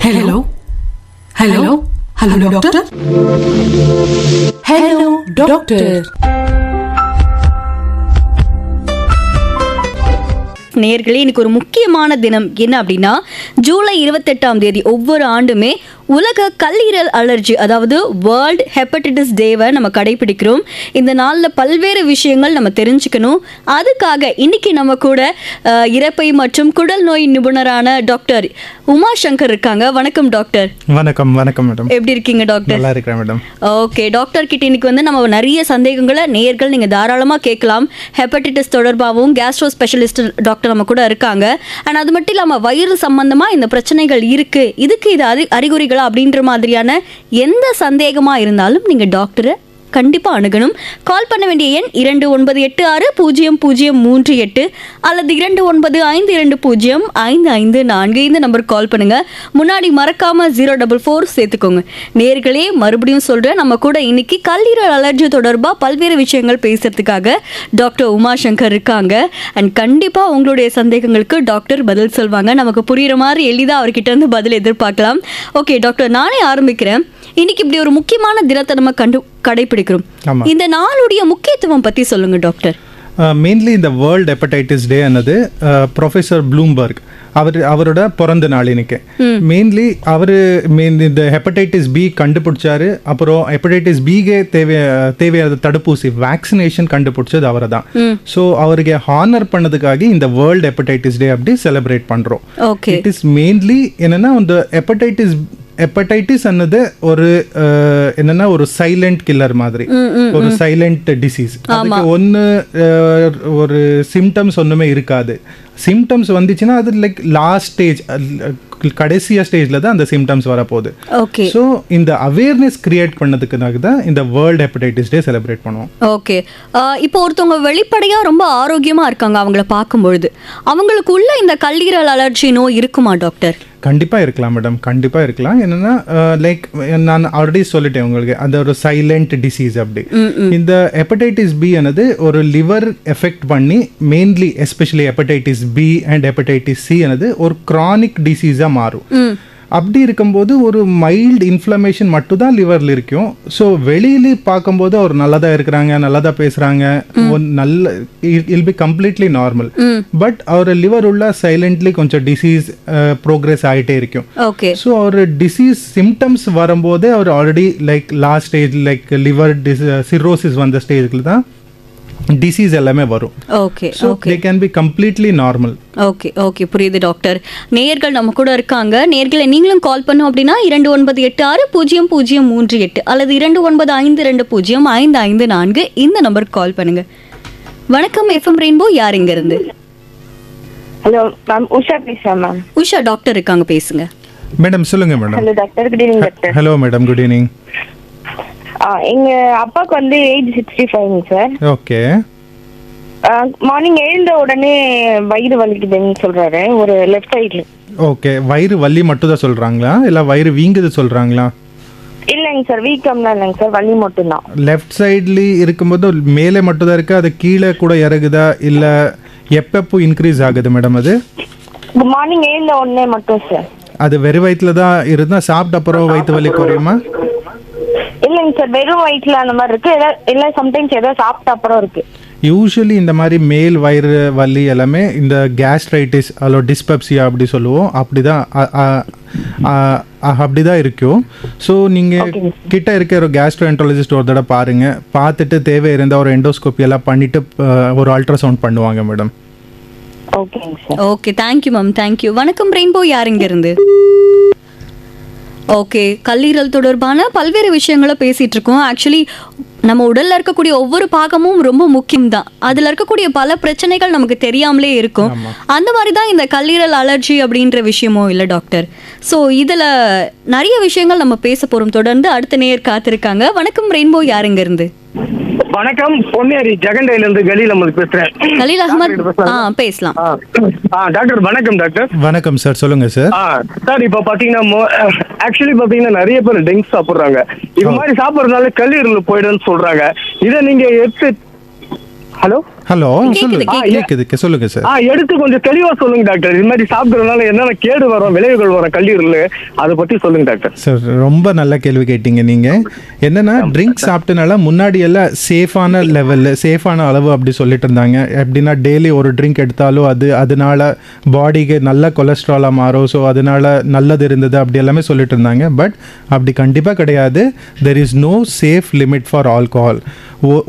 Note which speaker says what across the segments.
Speaker 1: Hello? Hello? Hello, doctor? Hello, doctor.
Speaker 2: நேயர்களே, இன்னைக்கு ஒரு முக்கியமான தினம். என்ன அப்படின்னா, ஜூலை 28ஆம் தேதி ஒவ்வொரு ஆண்டுமே உலக கல்லீரல் அலர்ஜி, அதாவது வேர்ல்ட் ஹெப்படைட்டிஸ் டேவை நம்ம கடைபிடிக்கிறோம். இந்த நாளில் பல்வேறு விஷயங்கள் நம்ம தெரிஞ்சுக்கணும். அதுக்காக இன்னைக்கு நம்ம கூட இரைப்பை மற்றும் குடல் நோய் நிபுணரான டாக்டர் உமா சங்கர் இருக்காங்க. வணக்கம் டாக்டர்.
Speaker 3: வணக்கம். வணக்கம் மேடம்.
Speaker 2: எப்படி இருக்கீங்க டாக்டர்?
Speaker 3: நல்லா இருக்கிறேன் மேடம்.
Speaker 2: ஓகே டாக்டர் கிட்ட இன்னைக்கு நம்ம நிறைய சந்தேகங்களை நேயர்கள் நீங்கள் தாராளமாக கேட்கலாம். ஹெப்படைட்டிஸ் தொடர்பாகவும் கேஸ்ட்ரோ ஸ்பெஷலிஸ்ட் டாக்டர் நம்ம கூட இருக்காங்க. அண்ட் அது மட்டும் இல்லாமல் வயிறு சம்பந்தமாக இந்த பிரச்சனைகள் இருக்கு, இதுக்கு இது அறிகுறிகள் அப்படின்ற மாதிரியான எந்த சந்தேகமா இருந்தாலும் நீங்க டாக்டரை கண்டிப்பா அணுகணும். கால் பண்ண வேண்டிய எண் 29860038 அல்லது 2952055554. இந்த நம்பருக்கு கால் பண்ணுங்க. முன்னாடி மறக்காம 044 சேர்த்துக்கோங்க. நேர்களே, மறுபடியும் சொல்றேன், நம்ம கூட இன்னைக்கு கல்லீரல் அலர்ஜி தொடர்பா பல்வேறு விஷயங்கள் பேசுறதுக்காக டாக்டர் உமா சங்கர் இருக்காங்க. அண்ட் கண்டிப்பா உங்களுடைய சந்தேகங்களுக்கு டாக்டர் பதில் சொல்வாங்க. நமக்கு புரியுற மாதிரி எளிதா அவர்கிட்ட இருந்து பதில் எதிர்பார்க்கலாம். ஓகே டாக்டர், நானே ஆரம்பிக்கிறேன். இன்னைக்கு இப்படி ஒரு முக்கியமான தினத்தை நம்ம கடைபிடிக்கிறோம். இந்த நாளுடைய முக்கியத்துவம் பத்தி சொல்லுங்க டாக்டர்.
Speaker 3: மெயின்லி இந்த வேர்ல்ட் ஹெப்படைட்டிஸ் டே என்னது ப்ரொஃபஸர் ப்ளூம்பர்க் அவரோட பிறந்த நாள் இன்னைக்கு. மெயின்லி இந்த ஹெப்படைட்டிஸ் பி கண்டுபிடிச்சாரு. அப்புறம் ஹெப்படைட்டிஸ் பிக்கு தேவையான தடுப்பூசி வேக்சினேஷன் கண்டுபிடிச்சது அவரை தான். ஸோ அவருக்கு ஹானர் பண்ணதுக்காக இந்த வேர்ல்ட் ஹெப்படைட்டிஸ் டே அப்படி செலிப்ரேட் பண்றோம். இட் இஸ் மெயின்லி என்னன்னா, இந்த ஹெப்படைட்டிஸ் ಅನ್ನது ஒரு என்னன்னா ஒரு சைலண்ட் கில்லர் மாதிரி, ஒரு சைலண்ட் டிசீஸ். அதுக்கு ஒரு சிம்டம்ஸ் ஒண்ணுமே இருக்காது. சிம்டம்ஸ் வந்துச்சுன்னா அது லைக் லாஸ்ட் ஸ்டேஜ், கடைசியா ஸ்டேஜ்ல தான் அந்த சிம்டம்ஸ் வரப்போகுது. ஸோ இந்த அவேர்னஸ் கிரியேட் பண்ணதுக்காக தான் இந்த வேர்ல்ட் ஹெப்படைட்டிஸ் டே செலிப்ரேட் பண்ணுவோம்.
Speaker 2: ஓகே, இப்போ ஒருத்தவங்க வெளிப்படையா ரொம்ப ஆரோக்கியமா இருக்காங்க, அவங்கள பார்க்கும்பொழுது அவங்களுக்குள்ள இந்த கல்லீரல் அலர்ஜி நோய் இருக்குமா டாக்டர்?
Speaker 3: கண்டிப்பாக இருக்கலாம் மேடம், கண்டிப்பாக இருக்கலாம். என்னன்னா லைக் நான் ஆல்ரெடி சொல்லிட்டேன் உங்களுக்கு, அந்த ஒரு சைலண்ட் டிசீஸ் அப்படி. இந்த ஹெப்படைட்டிஸ் பி ஆனது ஒரு லிவர் எஃபெக்ட் பண்ணி mainly especially hepatitis B and hepatitis C ஆனது ஒரு கிரானிக் டிசீஸாக மாறும். அப்படி இருக்கும்போது ஒரு மைல்டு இன்ஃப்ளமேஷன் மட்டும் தான் லிவரில் இருக்கும். ஸோ வெளியில பார்க்கும்போது அவர் நல்லா தான் இருக்கிறாங்க, நல்லா தான் பேசுகிறாங்க, நல்ல will be completely normal. But அவர் லிவர் உள்ள சைலண்ட்லி கொஞ்சம் டிசீஸ் ப்ரோக்ரஸ் ஆகிட்டே இருக்கும். ஸோ அவர் டிசீஸ் சிம்டம்ஸ் வரும்போது அவர் already like last stage, like liver cirrhosis வந்த ஸ்டேஜ்ல தான் டிசீஸ் எல்லாமே வரும். So they can be completely normal.
Speaker 2: Okay புரியுது டாக்டர். நேயர்கள் நம்ம கூட இருக்காங்க. நேயர்களை நீங்களும் கால் பண்ணும் அப்படின்னா 29860038 அல்லது 2952055554 இந்த நம்பருக்கு கால் பண்ணுங்க. வணக்கம், எஃப்எம் ரெயின்போ. யார் இங்க இருந்து?
Speaker 4: ஹலோ மேம், உஷா பேசுறேன் மேம்.
Speaker 2: உஷா டாக்டர் இருக்காங்க, பேசுங்க
Speaker 3: மேடம். சொல்லுங்க madam.
Speaker 4: Hello doctor, good evening doctor.
Speaker 3: Hello madam, good evening.
Speaker 4: எங்க அப்பாவுக்கு ஏஜ் 65 சார்.
Speaker 3: ஓகே.
Speaker 4: மார்னிங் எழுந்த உடனே வயிறு வலிக்குதுன்னு சொல்றாரு, ஒரு லெஃப்ட் சைடுல.
Speaker 3: ஓகே, வயிறு வலி மட்டும் தான் சொல்றாங்களா இல்ல வயிறு வீங்குது சொல்றாங்களா?
Speaker 4: இல்லைங்க சார், வீக்கம்லாம் இல்லைங்க சார், வலி மட்டும் தான்.
Speaker 3: லெஃப்ட் சைட்ல இருக்கும்போது மேலே மட்டும் தான் இருக்கு, அது கீழே கூட இறங்குதா இல்ல எப்பப்போ இன்க்ரீஸ் ஆகுது மேடம்? அது
Speaker 4: மார்னிங் எழுந்த உடனே மட்டும் சார்.
Speaker 3: அது வெறும் வயிற்றுல தான் இருந்தா சாப்பிட்ட அப்புறம் வயிற்று வலி குறையுமா?
Speaker 4: இல்லைங்க சார், வெறும் வயிற்றுல அந்த மாதிரி இருக்கு, இல்ல சம்டைம்ஸ் ஏதாவது சாப்பிட்ட அப்புறம் இருக்கு.
Speaker 3: யூஸ்வலி இந்த மாதிரி மேல் வயிறு வலி எல்லாமே இந்த கேஸ்ட்ரைட்டிஸ் அல்லோ டிஸ்பெப்சியா அப்படி சொல்லுவோம், அப்படிதான் இருக்கும். ஸோ நீங்கள் கிட்ட இருக்க ஒரு கேஸ்ட்ரோஎன்ட்ராலஜிஸ்ட் ஒரு தடவை பாருங்க, பார்த்துட்டு தேவை இருந்தால் ஒரு எண்டோஸ்கோப்பி எல்லாம் பண்ணிட்டு ஒரு அல்ட்ராசவுண்ட் பண்ணுவாங்க madam.
Speaker 2: Okay, thank you ma'am, thank you. வணக்கம் ரெயின்போ. யார் இங்க இருந்து? ஓகே, கல்லீரல் தொடர்பான பல்வேறு விஷயங்களை பேசிட்டு இருக்கோம். ஆக்சுவலி நம்ம உடல்ல இருக்கக்கூடிய ஒவ்வொரு பாகமும் ரொம்ப முக்கியம் தான். அதுல இருக்கக்கூடிய பல பிரச்சனைகள் நமக்கு தெரியாமலே இருக்கும். அந்த மாதிரி தான் இந்த கல்லீரல் அலர்ஜி அப்படின்ற விஷயமும் இல்லை டாக்டர். ஸோ இதுல நிறைய விஷயங்கள் நம்ம பேச போறோம். தொடர்ந்து அடுத்த நேயர் காத்திருக்காங்க. வணக்கம் ரெயின்போ. யாருங்க இருந்து?
Speaker 5: வணக்கம், பொன்னேரி ஜெகண்டையில இருந்து கலீல் அஹமத் பேசுறேன்.
Speaker 2: கலீல் அஹமத், பேசலாம்.
Speaker 5: டாக்டர் வணக்கம். டாக்டர்
Speaker 3: வணக்கம் சார், சொல்லுங்க சார்.
Speaker 5: சார், இப்ப பாத்தீங்கன்னா ஆக்சுவலி பாத்தீங்கன்னா நிறைய பேர் ட்ரிங்க்ஸ் சாப்பிடுறாங்க. இது மாதிரி சாப்பிடுறதுனால கல்லீரல் போயிடுன்னு சொல்றாங்க. இதை நீங்க ஹலோ
Speaker 3: ஹலோ
Speaker 2: கேக்குது,
Speaker 3: சொல்லுங்க. கேக்குது, சொல்லுங்க சார்.
Speaker 5: எடுத்து கொஞ்சம் தெளிவா சொல்லுங்க டாக்டர். இது மாதிரி சாப்பிடுறதுனால என்னென்ன கேடு வரும், விளைவுகள் வரும் கல்லீரல், அதை பத்தி சொல்லுங்க டாக்டர்.
Speaker 3: சார் ரொம்ப நல்ல கேள்வி கேட்டீங்க நீங்க. என்னன்னா ட்ரிங்க் சாப்பிட்டனால முன்னாடி எல்லாம் சேஃபான லெவல்ல சேஃபான அளவு அப்படி சொல்லிட்டு இருந்தாங்க. எப்படின்னா டெய்லி ஒரு ட்ரிங்க் எடுத்தாலும் அதனால பாடிக்கு நல்ல கொலஸ்ட்ராலாக மாறும், ஸோ அதனால நல்லது இருந்தது அப்படி எல்லாமே சொல்லிட்டு இருந்தாங்க. பட் அப்படி கண்டிப்பாக கிடையாது. There is no safe limit for alcohol.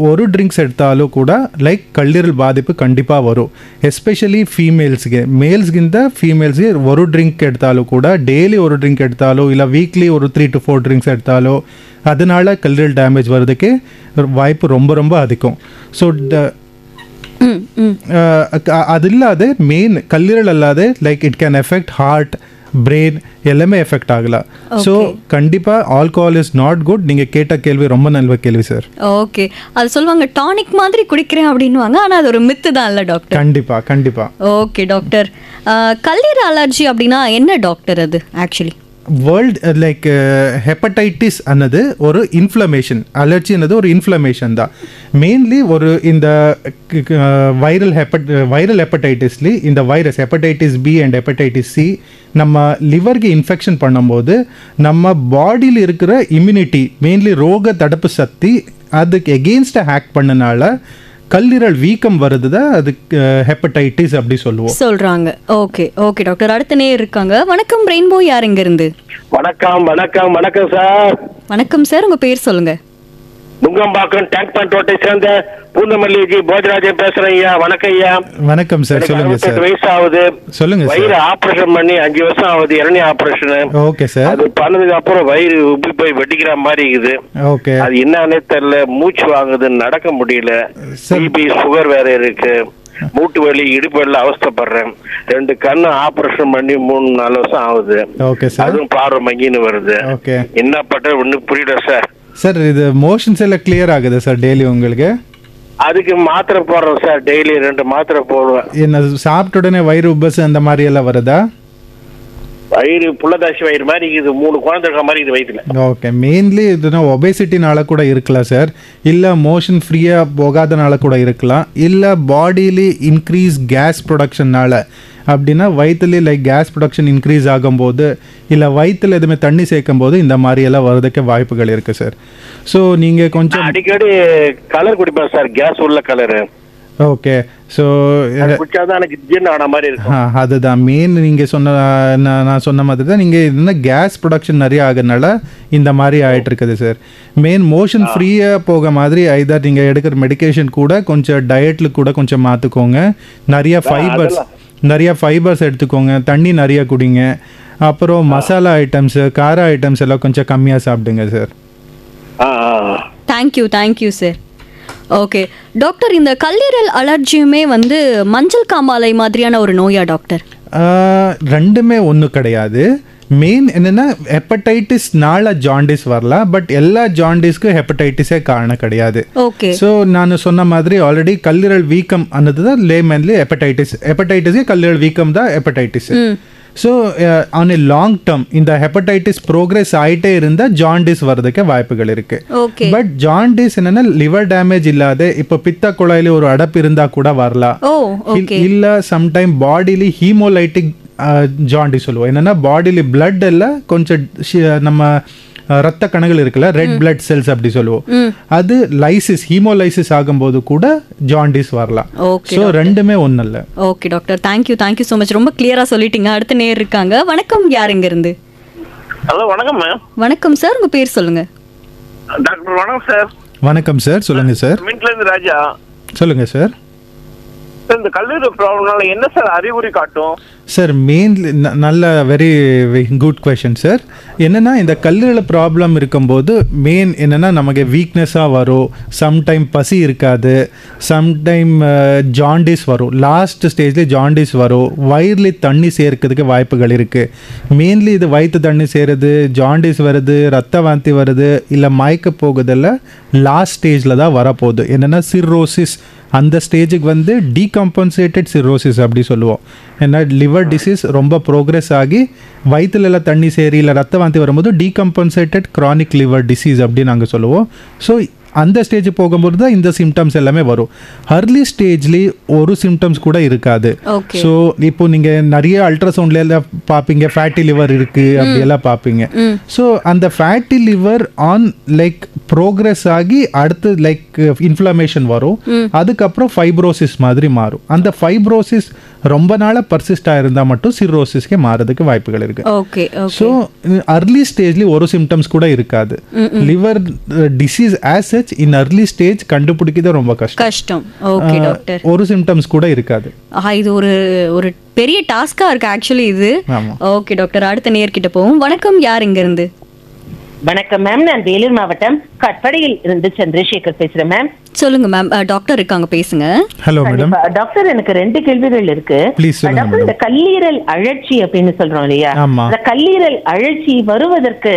Speaker 3: ஒரு ட்ரிங்க்ஸ் எடுத்தாலும் கூட லைக் கல்லீரல் பாதிப்பு கண்டிப்பாக வரும். எஸ்பெஷலி ஃபீமேல்ஸ்ಗೆ. ಮೇಲ್ಸ್ಗಿಂತ ಫೀಮೇಲ್ಸ್ಗೆ ஒரு ட்ரிங்க் எடுத்தாலும் கூட டெய்லி ஒரு ட்ரிங்க் எடுத்தாலோ இல்லை வீக்லி ஒரு 3 to 4 ட்ரிங்க்ஸ் எடுத்தாலோ அதனால கல்லீரல் டேமேஜ் வர்றதுக்கு வாய்ப்பு ரொம்ப ரொம்ப அதிகம். ஸோ அது இல்லாத மெயின் கல்லீரல் அல்லாத like it can affect heart, brain எல்லாமே எஃபெக்ட் ஆகலாம். ஸோ கண்டிப்பாக ஆல்கஹால் இஸ் நாட் குட். நீங்கள் கேட்ட கேள்வி ரொம்ப நல்ல கேள்வி சார்.
Speaker 2: ஓகே, அது சொல்லுவாங்க டானிக் மாதிரி குடிக்கிறேன் அப்படின்னுவாங்க, ஆனால் அது ஒரு மித்து தான் இல்லை டாக்டர்?
Speaker 3: கண்டிப்பாக.
Speaker 2: ஓகே டாக்டர், கல்லீரல் அலர்ஜி அப்படின்னா என்ன டாக்டர் அது ஆக்சுவலி?
Speaker 3: வேர்ல்டு லைக் ஹெப்படைட்டிஸ் ಅನ್ನೋದು ஒரு இன்ஃப்ளமேஷன், அலர்ஜி ಅನ್ನೋದು ஒரு இன்ஃப்ளமேஷன் தான். மெயின்லி ஒரு இந்த வைரல் ஹெப்படைட்டிஸ்லி இந்த virus hepatitis B and hepatitis C நம்ம லிவருக்கு இன்ஃபெக்ஷன் பண்ணும்போது நம்ம பாடியில் இருக்கிற இம்யூனிட்டி, மெயின்லி ரோக தடுப்பு சக்தி அதுக்கு எகெயின்ஸ்டாக ஹேக் பண்ணனால கல்லீரல் வீக்கம் வருது தான் அதுக்கு ஹெப்படைட்டிஸ் அப்படி சொல்றாங்க.
Speaker 2: ஓகே டாக்டர், அடுத்த நேர் இருக்காங்க. வணக்கம் ரெயின்போ, யார் எங்க இருந்து?
Speaker 6: வணக்கம் சார்.
Speaker 2: வணக்கம் சார், உங்க பேர் சொல்லுங்க.
Speaker 6: நுங்கம்பாக்கம் டேங்க் பண்ட் ரோட்டை சேர்ந்த பூந்தமல்லி ஜி போஜராஜன் பேசுறேன் ஐயா. வணக்கம் ஐயா.
Speaker 3: வணக்கம் சார், சொல்லுங்க சார்.
Speaker 6: 68 வயசு ஆகுது.
Speaker 3: சொல்லுங்க சார்.
Speaker 6: வயிறு ஆபரேஷன் பண்ணி 5 வருஷம் ஆகுது. இரணி ஆபரேஷன்.
Speaker 3: Okay sir.
Speaker 6: அது பண்ணதுக்கு அப்புறம் வயிறு உப்பி போய் வெட்டிக்கிற மாதிரி இருக்குது.
Speaker 3: ஓகே.
Speaker 6: அது என்னன்னே தெரியல, மூச்சு வாங்குது, நடக்க முடியல, பிபி சுகர் வேற இருக்கு, மூட்டு வலி இடுப்பு வலி அவஸ்தைப்படுறேன். 2 கண்ணு ஆபரேஷன் பண்ணி 3-4 வருஷம் ஆகுது.
Speaker 3: Okay sir.
Speaker 6: அதுவும் பார்வை மங்கின்னு வருது.
Speaker 3: ஓகே.
Speaker 6: என்ன பண்றது ஒன்னும் புரியல சார்.
Speaker 3: சார் இது மோஷன்ஸ் எல்லாம் கிளியர் ஆகுது சார் டெய்லி உங்களுக்கு?
Speaker 6: அதுக்கு மாத்திரை போடுறோம் சார், டெய்லி 2 மாத்திரை போடுவேன்.
Speaker 3: என்ன சாப்பிட்ட உடனே வயிறு உபஸ் அந்த மாதிரி எல்லாம் வருதா?
Speaker 6: வயிறு புள்ளதாசி வயிறு மாதிரி இருக்குது, 3 குழந்தை இருக்க மாதிரி இது வயிற்றுல.
Speaker 3: ஓகே, மெயின்லி இதுனா ஒபேசிட்டினால கூட இருக்கலாம் சார், இல்லை மோஷன் ஃப்ரீயாக போகாதனால கூட இருக்கலாம், இல்லை பாடியிலே இன்க்ரீஸ் கேஸ் ப்ரொடக்ஷன்னால. அப்படின்னா வயிற்றுல லைக் கேஸ் ப்ரொடக்ஷன் இன்க்ரீஸ் ஆகும்போது இல்லை வயிற்றுல எதுவுமே தண்ணி சேர்க்கும் போது இந்த மாதிரி எல்லாம் வர்றதுக்கு வாய்ப்புகள் இருக்கு சார். ஸோ நீங்கள் கொஞ்சம்
Speaker 6: அடிக்கடி கலர் குடிப்பேன் சார், கேஸ் உள்ள கலரு.
Speaker 3: ஓகே. ஸோ
Speaker 6: எனக்கு ஜின்னு ஆன மாதிரி இருக்கும்.
Speaker 3: அதுதான் மெயின். நீங்கள் நான் சொன்ன மாதிரி தான், நீங்கள் இன்னும் கேஸ் ப்ரொடக்ஷன் நிறைய ஆகுறதுனால இந்த மாதிரி ஆகிட்டு இருக்குது சார். மெயின் மோஷன் ஃப்ரீயாக போக மாதிரி ஐதர் நீங்கள் எடுக்கிற மெடிக்கேஷன் கூட கொஞ்சம் டயட்டில் கூட கொஞ்சம் மாற்றிக்கோங்க. நிறைய ஃபைபர்ஸ் எடுத்துக்கோங்க, தண்ணி நிறைய குடிங்க, அப்புறம் மசாலா ஐட்டம்ஸு கார ஐட்டம்ஸ் எல்லாம் கொஞ்சம் கம்மியாக சாப்பிடுங்க sir.
Speaker 2: Thank you sir. Okay doctor, இந்த கல்லீரல் அலர்ஜியுமே வந்து மஞ்சள் காமாலை மாதிரியான ஒரு நோயா டாக்டர்?
Speaker 3: ரெண்டுமே ஒன்றும் கிடையாது. மெயின் என்னென்னா ஹெப்படைட்டிஸ்னால ஜாண்டிஸ் வரலாம், பட் எல்லா ஜாண்டிஸ்க்கு ஹெப்படைட்டிஸே காரணம் கிடையாது.
Speaker 2: ஓகே.
Speaker 3: ஸோ நான் சொன்ன மாதிரி ஆல்ரெடி கல்லீரல் வீக்கம் ಅನ್ನೋದು தான் லேமன்லி ஹெப்படைட்டிஸ்க்கு கல்லீரல் வீக்கம் தான் hepatitis. So on a long term இந்த ஹெப்படைட்டிஸ் ப்ரோக்ரஸ் ஆகிட்டே இருந்தால் ஜாண்டிஸ் வர்றதுக்கு வாய்ப்புகள் இருக்கு. பட் ஜாண்டிஸ் என்னன்னா லிவர் டேமேஜ் இல்லாத இப்போ பித்த குழாயில ஒரு அடப்பு இருந்தால் கூட வரலாம். இல்லை சம்டைம் பாடியில ஹீமோலைட்டிக் ஜாண்டிஸ் சொல்லுவோம். என்னன்னா பாடியில பிளட் எல்லாம் கொஞ்சம் நம்ம ரத்த கணங்கள் இருக்குல்ல, ரெட் பிளட் செல்ஸ் அப்படி சொல்லுவோம், அது லைசிஸ் ஹீமோலைசிஸ் ஆகும்போது கூட ஜாண்டிஸ் வரலாம். ஸோ ரெண்டுமே ஒன்றும் இல்லை.
Speaker 2: Okay doctor, thank you so much, ரொம்ப கிளியரா சொல்லிட்டீங்க. அடுத்த நேர் இருக்காங்க. வணக்கம், யார் எங்க இருந்து?
Speaker 6: ஹலோ வணக்கம் மேம்.
Speaker 2: வணக்கம் சார், உங்க பேர் சொல்லுங்க.
Speaker 6: டாக்டர் வணக்கம் சார்.
Speaker 3: வணக்கம் சார், சொல்லுங்க சார்.
Speaker 6: மீன்ல இருந்து ராஜா.
Speaker 3: சொல்லுங்க சார்.
Speaker 6: இந்த கல்லீரல் ப்ராப்ளம்னால என்ன சார் அறிகுறி காட்டும்?
Speaker 3: சார் மெயின்லி நல்ல வெரி குட் கொஷின் சார். என்னென்னா இந்த கல்லீரல் ப்ராப்ளம் இருக்கும்போது மெயின் என்னென்னா நமக்கு வீக்னஸாக வரும், சம்டைம் பசி இருக்காது, சம்டைம் ஜாண்டிஸ் வரும், லாஸ்ட் ஸ்டேஜில் ஜாண்டிஸ் வரும், வயிறுல தண்ணி சேர்க்கிறதுக்கு வாய்ப்புகள் இருக்குது. மெயின்லி இது வயிற்று தண்ணி சேருது, ஜாண்டிஸ் வருது, ரத்த வாந்தி வருது, இல்லை மயக்க போகுதில்ல லாஸ்ட் ஸ்டேஜில் தான் வரப்போகுது. என்னென்னா சிர்ரோசிஸ் அந்த ஸ்டேஜுக்கு வந்து டீகம்பன்சேட்டட் சிர்ரோசிஸ் அப்படி சொல்லுவோம். ஏன்னா லிவர் டிசீஸ் ரொம்ப ப்ரோக்ரெஸ் ஆகி வயிற்றுல தண்ணி சேரி இல்லை ரத்த வாந்தி வரும்போது டீகம்பன்சேட்டட் க்ரானிக் லிவர் டிசீஸ் அப்படி நாங்கள் சொல்லுவோம். ஸோ அந்த ஸ்டேஜ் போகும்போது தான் இந்த சிம்டம்ஸ் எல்லாமே வரும். அர்லி ஸ்டேஜ்லேயே ஒரு சிம்டம்ஸ் கூட இருக்காது.
Speaker 2: Okay.
Speaker 3: ஸோ இப்போ நீங்கள் நிறைய அல்ட்ராசவுண்ட்ல எல்லாம் பார்ப்பீங்க, ஃபேட்டி லிவர் இருக்கு அப்படியெல்லாம் பார்ப்பீங்க. ஸோ அந்த fatty liver on like progress ஆகி அடுத்து லைக் இன்ஃப்ளமேஷன் வரும். அதுக்கப்புறம் ஃபைப்ரோசிஸ் மாதிரி மாறும். அந்த ஃபைப்ரோசிஸ் ரொம்ப நாளாக பர்சிஸ்ட் ஆயிருந்தா மட்டும் சிரோசிஸ்க்கே மாறதுக்கு வாய்ப்புகள் இருக்கு.
Speaker 2: ஓகே
Speaker 3: ஸோ அர்லி ஸ்டேஜ்ல ஒரு சிம்டம்ஸ் கூட இருக்காது. லிவர் டிசீஸ் ஆஸ் சச் இன் அர்லி ஸ்டேஜ் கண்டுபிடிக்கிறது ரொம்ப கஷ்டம்.
Speaker 2: Okay doctor.
Speaker 3: ஒரு சிம்டம்ஸ் கூட இருக்காது.
Speaker 2: இது ஒரு ஒரு பெரிய டாஸ்கா இருக்கு ஆக்சுவலி இது.
Speaker 3: ஆமா.
Speaker 2: ஓகே டாக்டர், அடுத்த நேர்கிட்ட போவோம். வணக்கம், யார் இங்க இருந்து?
Speaker 7: வணக்கம் மேம், நான் வேலூர் மாவட்டம் கட்படியில் இருந்து சந்திரசேகர் பேசுறேன் மேம்.
Speaker 2: சொல்லுங்க மேம், டாக்டர் இருக்காங்க, பேசுங்க.
Speaker 3: Hello madam.
Speaker 7: டாக்டர், எனக்கு 2 கேள்விகள் இருக்கு.
Speaker 3: Please சொல்லுங்க
Speaker 7: டாக்டர், இந்த கல்லீரல் அழற்சி அப்படின்னு சொல்றோம் இல்லையா,
Speaker 3: ஆமா.
Speaker 7: இந்த கல்லீரல் அழற்சி வருவதற்கு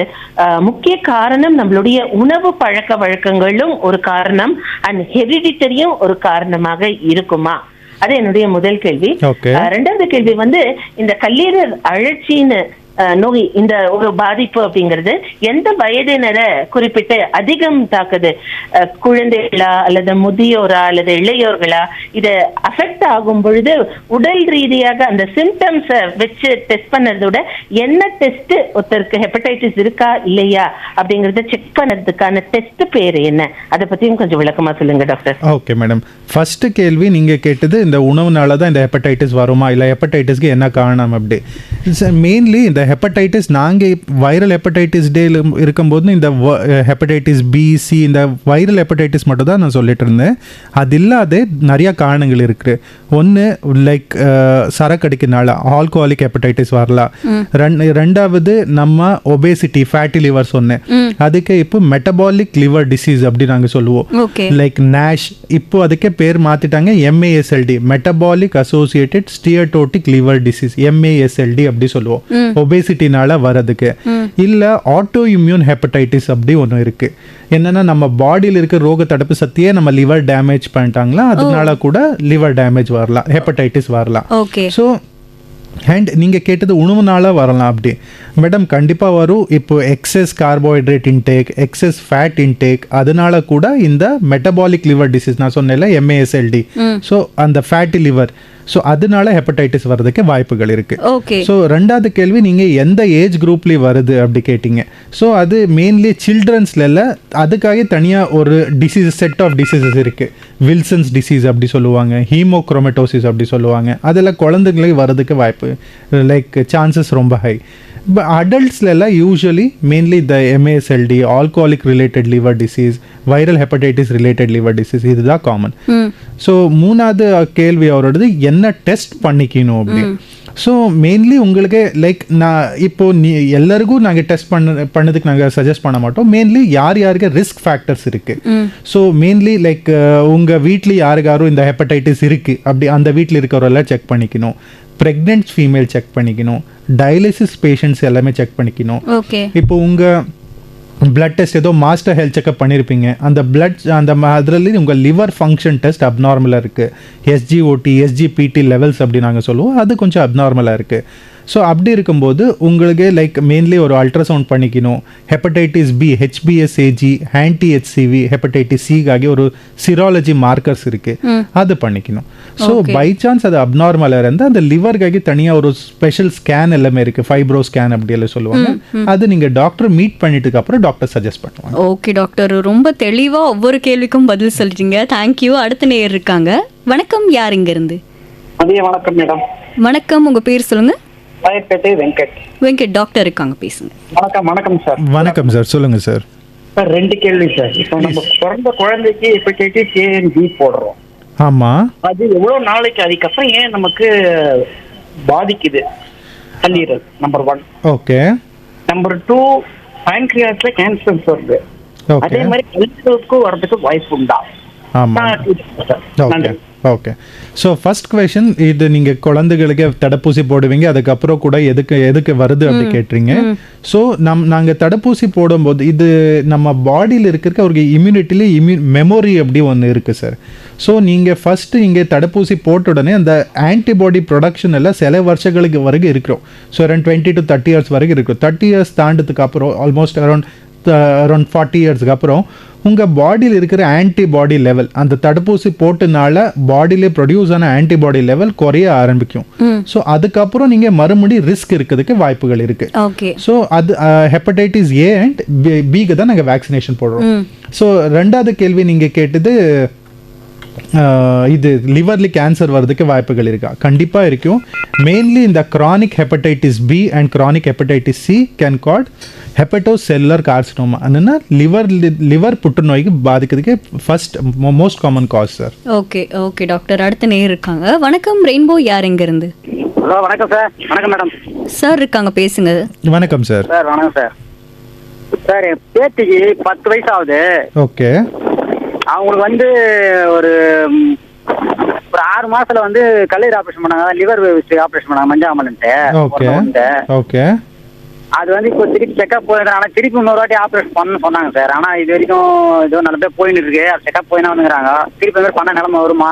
Speaker 7: முக்கிய காரணம் நம்மளுடைய உணவு பழக்க வழக்கங்களும் ஒரு காரணம், அண்ட் ஹெரிடிட்டரியும் ஒரு காரணமாக இருக்குமா? அது என்னுடைய முதல் கேள்வி.
Speaker 3: Okay.
Speaker 7: 2வது கேள்வி இந்த கல்லீரல் அழற்சின்னு நோய், இந்த ஒரு பாதிப்பு அப்படிங்கிறது எந்த வயதினரை குறிப்பிட்டு அதிகம் தாக்குது? குழந்தைகளா அல்லது முதியோரா அல்லது இளையோர்களா? இது அஃபெக்ட் ஆகும் பொழுது உடல் ரீதியாக அந்த சிம்டம்ஸை வச்சு டெஸ்ட் பண்ணதை விட என்ன டெஸ்ட் ஒருத்தருக்கு ஹெப்படைட்டிஸ் இருக்கா இல்லையா அப்படிங்கறத செக் பண்ணதுக்கான டெஸ்ட் பேர் என்ன? அதை பத்தியும் கொஞ்சம் விளக்கமா சொல்லுங்க டாக்டர்.
Speaker 3: Okay madam. ஃபர்ஸ்ட் கேள்வி நீங்க கேட்டது இந்த உணவுனால தான் இந்த ஹெப்படைட்டிஸ் வருமா, இல்லை ஹெப்படைட்டிஸ்க்கு என்ன காரணம் அப்படி. மெயின்லி இந்த ஹெப்படைட்டிஸ் நாங்கள் வைரல் ஹெப்படைட்டிஸ் டேல இருக்கும்போது இந்த ஹெப்படைட்டிஸ் பி, சி, இந்த வைரல் ஹெப்படைட்டிஸ் மட்டும் தான் நான் சொல்லிட்டு இருந்தேன். அது இல்லாத நிறைய காரணங்கள் இருக்குது. ஒன்று லைக் சரக்கடிக்கிறனால ஆல்கோஹாலிக் ஹெப்படைட்டிஸ் வரலாம். ரெண்டாவது நம்ம ஒபேசிட்டி, ஃபேட்டி லிவர் சொன்னேன், அதுக்கு இப்போ மெட்டபாலிக் லிவர் டிசீஸ் அப்படி நாங்கள் சொல்லுவோம். லைக் நேஷ், இப்போ அதுக்கே பேர் மாற்றிட்டாங்க, MASLD, metabolic associated ஸ்டியட்டோட்டிக் liver disease, MASLD அப்படி சொல்லுவோம். ஒபேசிட்டினால வரதுக்கு. இல்ல ஆட்டோ இம்யூன் ஹெப்படைட்டிஸ் அப்படி ஒன்று இருக்கு. என்னன்னா நம்ம பாடியில் இருக்க ரோக தடுப்பு சக்தியே நம்ம லிவர் டேமேஜ் பண்ணிட்டாங்களா, அதனால கூட லிவர் டேமேஜ் வரலாம், ஹெப்படைட்டிஸ் வரலாம். ஸோ அண்ட் நீங்கள் கேட்டது உணவுனால வரலாம் அப்படி. மேடம் கண்டிப்பாக வரும். இப்போ excess carbohydrate intake, excess fat intake, அதனால கூட இந்த மெட்டபாலிக் லிவர் டிசீஸ் நான் சொன்னேன்ல MASLD, ஸோ அந்த ஃபேட்டி லிவர், ஸோ அதனால ஹெப்படைட்டிஸ் வர்றதுக்கு வாய்ப்புகள் இருக்கு. ஸோ ரெண்டாவது கேள்வி நீங்கள் எந்த ஏஜ் குரூப்லேயும் வருது அப்படி கேட்டிங்க. ஸோ அது மெயின்லி சில்ட்ரன்ஸ்ல, அதுக்காக தனியாக ஒரு டிசீஸ், செட் ஆஃப் டிசீசஸ் இருக்கு. வில்சன்ஸ் டிசீஸ் அப்படி சொல்லுவாங்க, ஹீமோக்ரோமட்டோசிஸ் அப்படி சொல்லுவாங்க. அதில் குழந்தைங்களுக்கு வர்றதுக்கு வாய்ப்பு லைக் சான்சஸ் ரொம்ப high. But adults usually mainly the MASLD, alcoholic related liver disease, viral hepatitis related liver disease, இதுதான் காமன். ஸோ மூணாவது கேள்வி அவரோடது என்ன டெஸ்ட் பண்ணிக்கணும் அப்படி. ஸோ மெயின்லி உங்களுக்கு லைக் நான் இப்போ எல்லாருக்கும் நாங்கள் டெஸ்ட் பண்ணதுக்கு நாங்கள் சஜஸ்ட் பண்ண மாட்டோம். மெயின்லி யார் யாருக்கு ரிஸ்க் ஃபேக்டர்ஸ் இருக்கு. ஸோ மெயின்லி லைக் உங்கள் வீட்டில் யாருக்காரும் இந்த ஹெப்படைட்டிஸ் இருக்கு அப்படி அந்த வீட்டில் இருக்கிறவரெல்லாம் செக் பண்ணிக்கணும். ப்ரெக்னென்ட் ஃபீமேல் செக் பண்ணிக்கணும். டயாலிசிஸ் பேஷண்ட்ஸ் எல்லாமே செக் பண்ணிக்கணும். இப்போ உங்கள் பிளட் டெஸ்ட் ஏதோ மாஸ்டர் ஹெல்த் செக்அப் பண்ணியிருப்பீங்க, அந்த பிளட் அந்த அதில் உங்கள் லிவர் ஃபங்க்ஷன் டெஸ்ட் அப்நார்மலாக இருக்குது, SGOT, SGPT லெவல்ஸ் அப்படி நாங்கள் சொல்லுவோம், அது கொஞ்சம் அப்நார்மலாக இருக்குது. ஸோ அப்படி இருக்கும்போது உங்களுக்கு லைக் மெயின்லி ஒரு அல்ட்ராசவுண்ட் பண்ணிக்கணும். Hepatitis B, HBsAg, anti-HCV, hepatitis சிக்காகி ஒரு சிராலஜி மார்க்கர்ஸ் இருக்குது, அது பண்ணிக்கணும். ஸோ பை சான்ஸ் அது அப்நார்மலாக இருந்தால் அந்த லிவருக்காகி தனியாக ஒரு ஸ்பெஷல் ஸ்கேன் எல்லாமே இருக்குது, ஃபைப்ரோ ஸ்கேன் அப்படி எல்லாம் சொல்லுவாங்க. அது நீங்கள் டாக்டர் மீட் பண்ணிட்டு அப்புறம் டாக்டர் சஜஸ்ட் பண்ணுவாங்க.
Speaker 2: ஓகே டாக்டர், ரொம்ப தெளிவாக ஒவ்வொரு கேள்விக்கும் பதில் சொல்லிட்டீங்க. தேங்க்யூ. அடுத்த நேயர் இருக்காங்க. வணக்கம், யார் இங்க இருந்து?
Speaker 5: வணக்கம் மேடம்.
Speaker 2: வணக்கம், உங்க பேர் சொல்லுங்க.
Speaker 7: வெங்கட்
Speaker 2: டாக்டர் இருக்காங்க, பேசுங்க.
Speaker 5: வணக்கம் சார்.
Speaker 3: வணக்கம் சார், சொல்லுங்க சார்.
Speaker 5: சார் 2 கேள்வி சார். இப்போ நம்ம பிறந்த குழந்தைக்கு ஹெப்படைட்டிஸ் A and B போடுறோம்.
Speaker 3: ஆமா. அது
Speaker 5: எவ்வளவு நாளைக்கு அதுக்கப்புறம் ஏன் நமக்கு பாதிக்குது கல்லீரல்? நம்பர் 1.
Speaker 3: ஓகே.
Speaker 5: நம்பர் 2, pancreasல கேன்சர் வருது. அதே மாதிரி கல்லீரலுக்கும் வரதுக்கு வாய்ப்பு உண்டா?
Speaker 3: ஆமா. Okay okay. So first question, இது நீங்கள் குழந்தைகளுக்கு தடுப்பூசி போடுவீங்க, அதுக்கப்புறம் கூட எதுக்கு வருது அப்படி கேட்டுறீங்க. ஸோ நாங்கள் தடுப்பூசி போடும்போது இது நம்ம பாடியில் இருக்கிற ஒரு இம்யூனிட்டிலே மெமோரி அப்படி ஒன்று இருக்குது சார். ஸோ நீங்கள் ஃபஸ்ட்டு இங்கே தடுப்பூசி போட்ட உடனே அந்த ஆன்டிபாடி ப்ரொடக்ஷன் எல்லாம் சில வருஷங்களுக்கு வரைக்கும் இருக்கிறோம். ஸோ அரௌண்ட் 20 to 30 years வரைக்கும் இருக்கும். 30 years தாண்டதுக்கு அப்புறம் ஆல்மோஸ்ட் அரௌண்ட் 40 yearsக்கு அப்புறம் உங்கள் பாடியில் இருக்கிற ஆன்டிபாடி லெவல், அந்த தடுப்பூசி போட்டனால பாடியிலே ப்ரொடியூஸ் ஆன ஆன்டிபாடி லெவல் குறைய ஆரம்பிக்கும். ஸோ அதுக்கப்புறம் நீங்கள் மறுபடியும் ரிஸ்க் இருக்கிறதுக்கு வாய்ப்புகள் இருக்கு. ஸோ அது ஹெப்படைட்டிஸ் ஏ அண்ட் பிக்கு தான் நாங்கள் வேக்சினேஷன் போடுறோம். ஸோ ரெண்டாவது கேள்வி நீங்கள் கேட்டது, இது லிவர்லி கேன்சர் வர்றதுக்கு வாய்ப்புகள் இருக்கா? கண்டிப்பாக இருக்கும். மெயின்லி இந்த chronic hepatitis B and chronic hepatitis C can got hepatocellular carcinoma. என்னன்னா லிவர் புற்றுநோய்க்கு பாதிக்கிறதுக்கு first most common cause sir.
Speaker 2: Okay okay doctor, அடுத்த நேர் இருக்காங்க. வணக்கம் ரெயின்போ, யார் எங்க இருந்து?
Speaker 5: ஹலோ, வணக்கம் சார். வணக்கம் மேடம்.
Speaker 2: சார் இருக்காங்க, பேசுங்க.
Speaker 3: வணக்கம் சார்.
Speaker 5: சார் வணக்கம் சார். சார் என் பேத்திக்கு 10 வயசு ஆகுது.
Speaker 3: ஓகே.
Speaker 5: அவங்களுக்கு வந்து ஒரு 6 மாசத்துல வந்து கல்லீரல் ஆபரேஷன் பண்ணாங்க, லிவர் ஆபரேஷன் பண்ணாங்க, மஞ்சாமலன்ட்டு.
Speaker 3: Okay okay.
Speaker 5: அது வந்து இப்போ திருப்பி செக்அப் போயிருந்தேன். ஆனால் திருப்பி இன்னொரு வாட்டி ஆப்ரேஷன் பண்ணணும்னு சொன்னாங்க சார். ஆனால் இது வரைக்கும் ஏதோ நல்லபடியாக போயின்னு இருக்கு. அது செக்அப் போயினா வந்துங்கிறாங்க. திருப்பி வந்து பண்ண நிலைமை வருமா?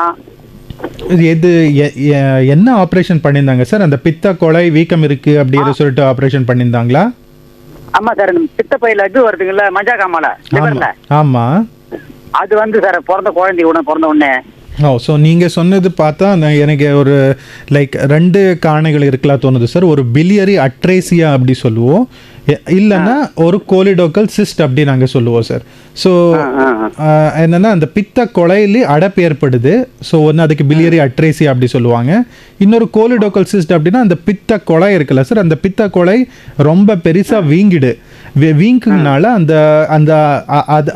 Speaker 3: இது என்ன ஆப்ரேஷன் பண்ணியிருந்தாங்க சார்? அந்த பித்த கொலை வீக்கம் இருக்கு அப்படின்னு சொல்லிட்டு ஆப்ரேஷன் பண்ணியிருந்தாங்களா?
Speaker 5: ஆமா சார், இந்த பித்த பையில இது வருதுங்கல்ல, மஞ்சா காமால லிவர்ல.
Speaker 3: ஆமா,
Speaker 5: அது வந்து சார் பிறந்த குழந்தை பிறந்த உடனே.
Speaker 3: ஸோ நீங்கள் சொன்னது பார்த்தா எனக்கு ஒரு லைக் 2 காரணிகள் இருக்கலாம் தோணுது சார். ஒரு பிலியரி அட்ரேசியா அப்படி சொல்லுவோம், இல்லைன்னா ஒரு கோலிடோக்கல் சிஸ்ட் அப்படி நாங்கள் சொல்லுவோம் சார். ஸோ என்னன்னா அந்த பித்த கொலையிலே அடைப்பு ஏற்படுது. ஸோ ஒன்று அதுக்கு பிலியரி அட்ரேசியா அப்படி சொல்லுவாங்க. இன்னொரு கோலிடோக்கல் சிஸ்ட் அப்படின்னா அந்த பித்த கொலை இருக்குல்ல சார், அந்த பித்த கொலை ரொம்ப பெருசாக வீங்குனால அந்த அந்த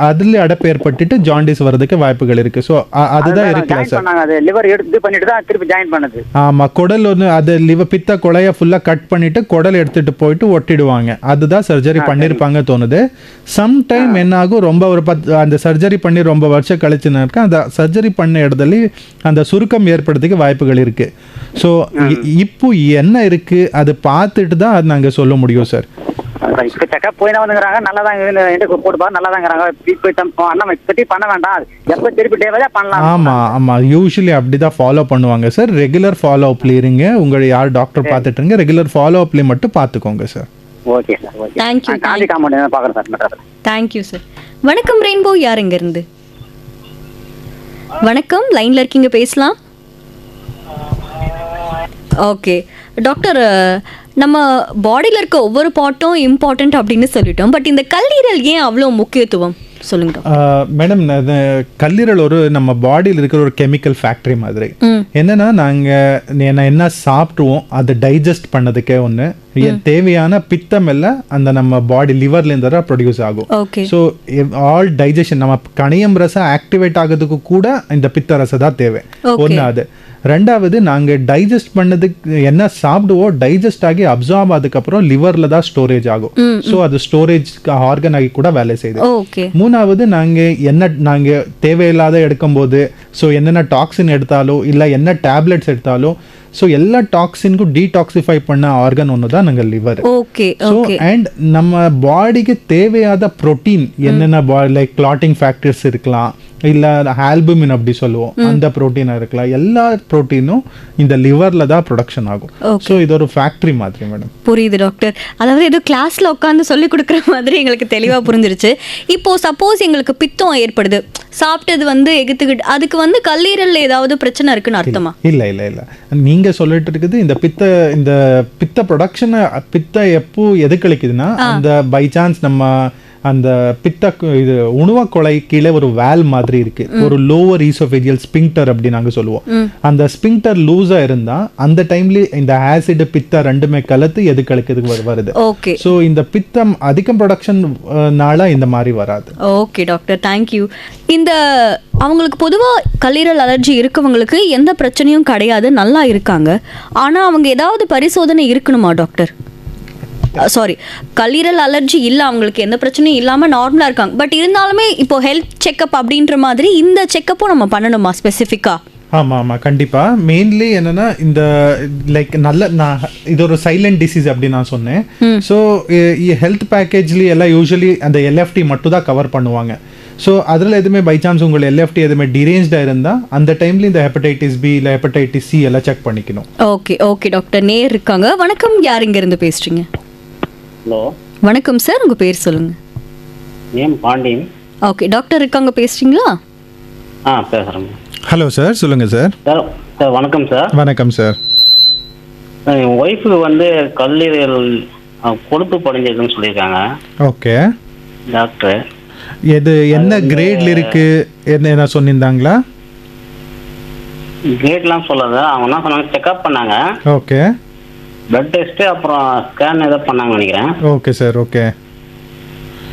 Speaker 3: அதுல அடைப்பு ஏற்பட்டுட்டு ஜாண்டிஸ் வர்றதுக்கு வாய்ப்புகள் இருக்கு. ஸோ அதுதான் இருக்குல்ல சார்.
Speaker 5: லிவர் எடுத்து பண்ணிட்டு தான் திருப்பி ஜாயின் பண்ணது.
Speaker 3: ஆமா, குடல் ஒன்று அது லிவர் பித்த கொலையை ஃபுல்லாக கட் பண்ணிட்டு குடல் எடுத்துட்டு போயிட்டு ஒட்டிடுவாங்க. அதுதான் சர்ஜரி பண்ணியிருப்பாங்க தோணுது. சம்டைம் என்ன ஆகும், ரொம்ப ஒரு அந்த சர்ஜரி பண்ணி ரொம்ப வருஷம் கழிச்சுன்னு இருக்கு, அந்த சர்ஜரி பண்ண இடத்துல அந்த சுருக்கம் ஏற்படுறதுக்கு வாய்ப்புகள் இருக்கு. ஸோ இப்போ என்ன இருக்கு அது பார்த்துட்டு தான் அது நாங்கள் சொல்ல முடியும் சார்.
Speaker 5: செக்அப் போயினா வந்துங்கிறாங்க, நல்லாதான் போட்டுப்பா, நல்லாதாங்கிறாங்க. பண்ண வேண்டாம், எப்போ திருப்பி டேவா பண்ணலாம்.
Speaker 3: ஆமா ஆமா, யூஸ்வலி அப்படிதான் ஃபாலோ பண்ணுவாங்க சார். ரெகுலர் ஃபாலோ அப்ல இருங்க. உங்களை யார் டாக்டர் பார்த்துட்டு இருங்க, ரெகுலர் ஃபாலோ அப்ல மட்டும் பார்த்துக்கோங்க sir.
Speaker 5: Okay sir, okay.
Speaker 2: Thank you.
Speaker 5: Gandhi compound பார்க்குறேன் சார், மெட்ராஸ்ல.
Speaker 2: Thank you sir. வணக்கம் ரெயின்போ, யார் எங்க இருந்து? வணக்கம், லைன்ல இருக்கீங்க, பேசலாம். ஓகே டாக்டர், நம்ம பாடியில் இருக்க ஒவ்வொரு பார்ட்டும் இம்பார்ட்டன்ட் அப்படின்னு சொல்லிட்டோம். பட் இந்த கல்லீரல் ஏன் அவ்வளோ முக்கியத்துவம் சொல்லுங்க
Speaker 3: மேடம். கல்லீரல் ஒரு நம்ம பாடியில் இருக்கிற ஒரு கெமிக்கல் ஃபேக்டரி மாதிரி. என்னன்னா நாங்கள் என்ன சாப்பிடுவோம் அதை டைஜஸ்ட் பண்ணதுக்கே ஒன்று தேவையான பித்தம் எல்லாம் அந்த நம்ம பாடி லிவர்லேருந்து தான் ப்ரொடியூஸ் ஆகும். ஸோ ஆல் டைஜஷன் நம்ம கணையம் ரசம் ஆக்டிவேட் ஆகிறதுக்கு கூட இந்த பித்த ரசம் தான் தேவை. ஒன்று அது. ரெண்டாவது நாங்கள் டைஜஸ்ட் பண்ணதுக்கு என்ன சாப்பிடுவோம் டைஜஸ்ட் ஆகி அப்சார்ப் ஆனதுக்கப்புறம் லிவரில் தான் ஸ்டோரேஜ் ஆகும். ஸோ அது ஸ்டோரேஜ் ஆர்கன் ஆகி கூட வேலை செய்யுது. மூணாவது நாங்கள் தேவையில்லாத எடுக்கும்போது ஸோ என்னென்ன டாக்ஸின் எடுத்தாலோ இல்லை என்ன டேப்லெட்ஸ் எடுத்தாலோ ஸோ எல்லா டாக்ஸினுக்கும் டீடாக்சிஃபை பண்ண ஆர்கன் ஒன்று தான் நாங்கள் லிவர். ஸோ அண்ட் நம்ம பாடிக்கு தேவையான ப்ரோட்டீன் என்னென்ன லைக் கிளாட்டிங் ஃபேக்டர்ஸ் இருக்கலாம், இல்லை ஆல்புமின் அப்படி சொல்லுவோம், அந்த ப்ரோட்டீனாக இருக்கலாம். எல்லா ப்ரோட்டீனும் இந்த லிவரில் தான் ப்ரொடக்ஷன் ஆகும். ஸோ இது ஒரு ஃபேக்ட்ரி மாதிரி மேடம்.
Speaker 2: புரியுது டாக்டர். அதாவது ஏதோ கிளாஸில் உட்காந்து சொல்லி கொடுக்குற மாதிரி எங்களுக்கு தெளிவாக புரிஞ்சிருச்சு. இப்போது சப்போஸ் எங்களுக்கு பித்தம் ஏற்படுது, சாப்பிட்டது வந்து எகுத்துக்கிட்டு, அதுக்கு வந்து கல்லீரல் ஏதாவது பிரச்சனை இருக்குன்னு அர்த்தமா?
Speaker 3: இல்லை இல்லை இல்லை, நீங்கள் சொல்லிட்டு இருக்குது இந்த பித்த ப்ரொடக்ஷனை பித்த எப்போ எது கழிக்குதுன்னா அந்த பை சான்ஸ் நம்ம அந்த பித்த இது உணவ கொலை கீழே ஒரு வேல் மாதிரி இருக்கு, ஒரு லோவர் ஈசோஃபேஜியல் ஸ்பிங்டர் அப்படி நாங்க சொல்லுவோம். அந்த ஸ்பிங்டர் லூஸா இருந்தா அந்த டைம்ல இந்த ஆசிட் பித்த ரெண்டுமே கலத்து எது கலக்கிறதுக்கு வருது. ஸோ இந்த பித்தம் அதிகம் ப்ரொடக்ஷன்னால இந்த மாதிரி வராது.
Speaker 2: Okay doctor, thank you. இந்த அவங்களுக்கு பொதுவாக கல்லீரல் அலர்ஜி இருக்கவங்களுக்கு எந்த பிரச்சனையும் கிடையாது, நல்லா இருக்காங்க. ஆனால் அவங்க ஏதாவது பரிசோதனை இருக்கணுமா டாக்டர்? சாரி, கல்லீரல் அலர்ஜி இல்லை, அவங்களுக்கு எந்த பிரச்சனையும் இல்லாமல் நார்மலாக இருக்காங்க. பட் இருந்தாலுமே இப்போ ஹெல்த் செக்அப் அப்படின்ற மாதிரி இந்த செக்கப்பும் நம்ம பண்ணணுமா ஸ்பெசிஃபிக்காக?
Speaker 3: ஆமாம் ஆமாம், கண்டிப்பாக. மெயின்லி என்னென்னா இந்த லைக் நான் இது ஒரு சைலண்ட் டிசீஸ் அப்படி நான் சொன்னேன். ஸோ ஹெல்த் பேக்கேஜ்லேயே எல்லாம் யூஸ்வலி அந்த எல்எஃப்டி மட்டும் தான் கவர் பண்ணுவாங்க. ஸோ அதில் எதுவுமே பை சான்ஸ் உங்கள் எல்எஃப்டி எதுவுமே டிரேஞ்சாக இருந்தால் அந்த டைம்ல இந்த ஹெப்படைட்டிஸ் பி இல்லை ஹெப்படைட்டிஸ் சி எல்லாம் செக் பண்ணிக்கணும்.
Speaker 2: ஓகே ஓகே டாக்டர், நேர் இருக்காங்க. வணக்கம், யார் இங்கேருந்து பேசுகிறீங்க?
Speaker 8: ஹலோ,
Speaker 2: வணக்கம் சார், உங்கள் பேர் சொல்லுங்கள்.
Speaker 8: நேம் பாண்டியன்.
Speaker 2: ஓகே டாக்டர் இருக்காங்க, பேசுறீங்களா?
Speaker 5: பேசுகிறேங்க
Speaker 3: ஹலோ சார், சொல்லுங்கள் சார்.
Speaker 5: சார். சார் வணக்கம் சார்.
Speaker 3: வணக்கம் சார்.
Speaker 5: என் ஒய்ஃபுக்கு வந்து கல்லீரல் கொழுப்பு படிஞ்சிருக்குன்னு சொல்லியிருக்காங்க
Speaker 3: ஓகே.
Speaker 5: டாக்டர்.
Speaker 3: என்ன கிரேட்ல இருக்கு என்ன சொல்லியிருந்தாங்களா?
Speaker 5: கிரேட்லாம் சொல்லாத, அவங்க என்ன சொன்னாங்க, செக்அப் பண்ணாங்க.
Speaker 3: ஓகே.
Speaker 5: பிளட் டெஸ்ட்டு அப்புறம் ஸ்கேன் ஏதோ பண்ணாங்கன்னு நினைக்கிறேன்.
Speaker 3: Okay sir. ஓகே.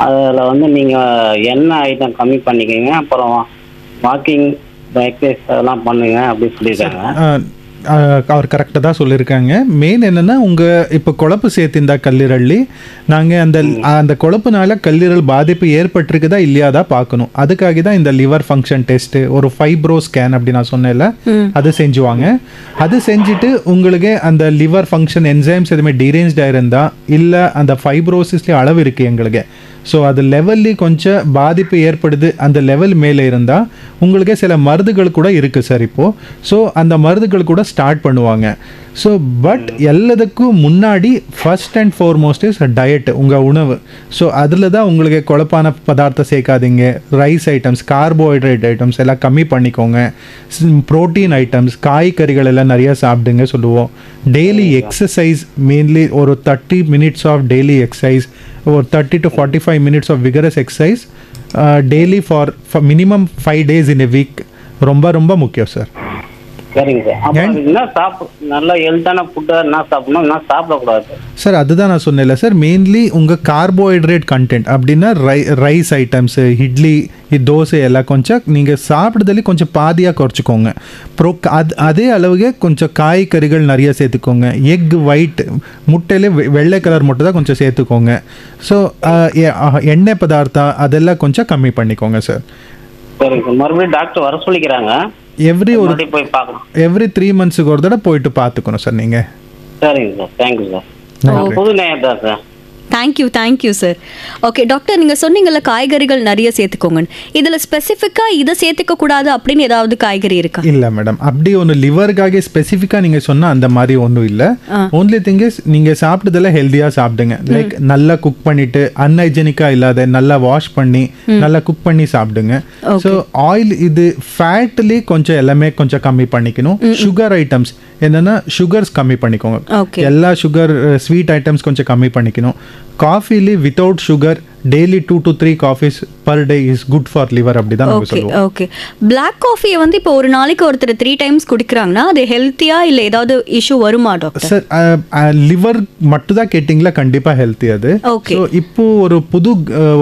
Speaker 5: அதில் வந்து நீங்கள் எண்ணெய் ஐட்டம் கம்மி பண்ணிக்கோங்க, அப்புறம் வாக்கிங் எக்ஸசைஸ் அதெல்லாம் பண்ணுங்க அப்படின்னு சொல்லியிருக்காங்க.
Speaker 3: அவர் கரெக்டாக தான் சொல்லியிருக்காங்க. மெயின் என்னென்னா உங்கள் இப்போ குழப்பு சேர்த்திருந்தா கல்லீரல்லி நாங்கள் அந்த குழப்புனால கல்லீரல் பாதிப்பு ஏற்பட்டிருக்குதா இல்லையாதான் பார்க்கணும். அதுக்காக தான் இந்த லிவர் ஃபங்க்ஷன் டெஸ்ட்டு, ஒரு ஃபைப்ரோ ஸ்கேன் அப்படி நான் சொன்னேன்ல, அது செஞ்சுவாங்க. அது செஞ்சுட்டு உங்களுக்கு அந்த லிவர் ஃபங்க்ஷன் என்சைம்ஸ் எதுவுமே டீரேஞ்ச்டாக இருந்தால் இல்லை அந்த ஃபைப்ரோசிஸ்லேயே அளவு இருக்குது எங்களுக்கு, ஸோ அது லெவல்லே கொஞ்சம் பாதிப்பு ஏற்படுது, அந்த லெவல் மேலே இருந்தால் உங்களுக்கே சில மருந்துகள் கூட இருக்குது சார் இப்போது. ஸோ அந்த மருந்துகள் கூட ஸ்டார்ட் பண்ணுவாங்க. ஸோ பட் எல்லாத்துக்கும் முன்னாடி first and foremost is diet, உங்கள் உணவு. ஸோ அதில் தான் உங்களுக்கு குழப்பான பதார்த்தம் சேர்க்காதீங்க, ரைஸ் ஐட்டம்ஸ், கார்போஹைட்ரேட் ஐட்டம்ஸ் எல்லாம் கம்மி பண்ணிக்கோங்க, ப்ரோட்டீன் ஐட்டம்ஸ், காய்கறிகள் எல்லாம் நிறையா சாப்பிடுங்க சொல்லுவோம். டெய்லி எக்ஸசைஸ், மெயின்லி ஒரு 30 minutes ஆஃப் டெய்லி எக்ஸசைஸ், ஒரு 30 to 45 minutes of vigorous exercise daily for minimum 5 days in a week ரொம்ப ரொம்ப முக்கியம் சார்.
Speaker 5: சரிங்க சார். அப்புறம் என்ன நல்ல ஹெல்த்தான ஃபுட்டாக என்ன சாப்பிடணும், என்ன சாப்பிடக்கூடாது
Speaker 3: சார்? அதுதான் நான் சொன்னேன்ல சார், மெயின்லி உங்கள் கார்போஹைட்ரேட் கண்டென்ட் அப்படின்னா ரைஸ் ஐட்டம்ஸு, இட்லி, தோசை எல்லாம் கொஞ்சம் நீங்கள் சாப்பிட்றதுலேயே கொஞ்சம் பாதியாக குறைச்சிக்கோங்க. அதே அளவுக்கு கொஞ்சம் காய்கறிகள் நிறைய சேர்த்துக்கோங்க. எக் ஒயிட், முட்டையிலே வெள்ளை கலர் முட்டை தான் கொஞ்சம் சேர்த்துக்கோங்க. ஸோ எண்ணெய் பதார்த்தம் அதெல்லாம் கொஞ்சம் கம்மி பண்ணிக்கோங்க சார்.
Speaker 5: சரிங்க சார். மறுபடியும் டாக்டர் வர சொல்லிக்கிறாங்க.
Speaker 3: எவ்ரி 3 months-க்கு ஒரு தடவை போயிட்டு பார்த்துக்கணும் சார் நீங்கள்.
Speaker 5: சரிங்க சார். Thank you sir. புது நேயம் தான் sir.
Speaker 2: Thank you sir. Okay doctor, நீங்கள் சொன்னீங்கல்ல காய்கறிகள் நிறைய சேர்த்துக்கோங்க, இதில் ஸ்பெசிஃபிக்காக இதை சேர்த்துக்க கூடாது அப்படின்னு ஏதாவது காய்கறி இருக்கா?
Speaker 3: இல்லை மேடம், அப்படி ஒன்று லிவருக்காக ஸ்பெசிஃபிக்காக நீங்கள் சொன்னால் அந்த மாதிரி ஒன்றும் இல்லை. ஓன்லி திங் இஸ் நீங்கள் சாப்பிட்டதெல்லாம் ஹெல்த்தியாக சாப்பிடுங்க. லைக் நல்லா குக் பண்ணிட்டு அன்ஹைஜெனிக்காக இல்லாத நல்லா வாஷ் பண்ணி நல்லா குக் பண்ணி சாப்பிடுங்க. ஸோ ஆயில் இது ஃபேட்லேயே கொஞ்சம் எல்லாமே கொஞ்சம் கம்மி பண்ணிக்கணும். சுகர் ஐட்டம்ஸ் என்னென்னா சுகர்ஸ் கம்மி பண்ணிக்கோங்க. எல்லா சுகர் ஸ்வீட் ஐட்டம்ஸ் கொஞ்சம் கம்மி பண்ணிக்கணும். காஃபிலே without sugar daily 2 to 3 coffees per day is good for liver அப்படி தான் நம்ம சொல்லுவோம்.
Speaker 2: ஓகே. பிளாக் காஃபியை வந்து இப்போ ஒரு நாளைக்கு ஒருத்தர் 3 times குடிக்கிறாங்கன்னா அது ஹெல்த்தியா இல்லை ஏதாவது இஷ்யூ வருமா டாக்டர்?
Speaker 3: சார் லிவர் மட்டும் தான் கேட்டிங்களா? கண்டிப்பாக ஹெல்த்தி அது. ஸோ இப்போ ஒரு புது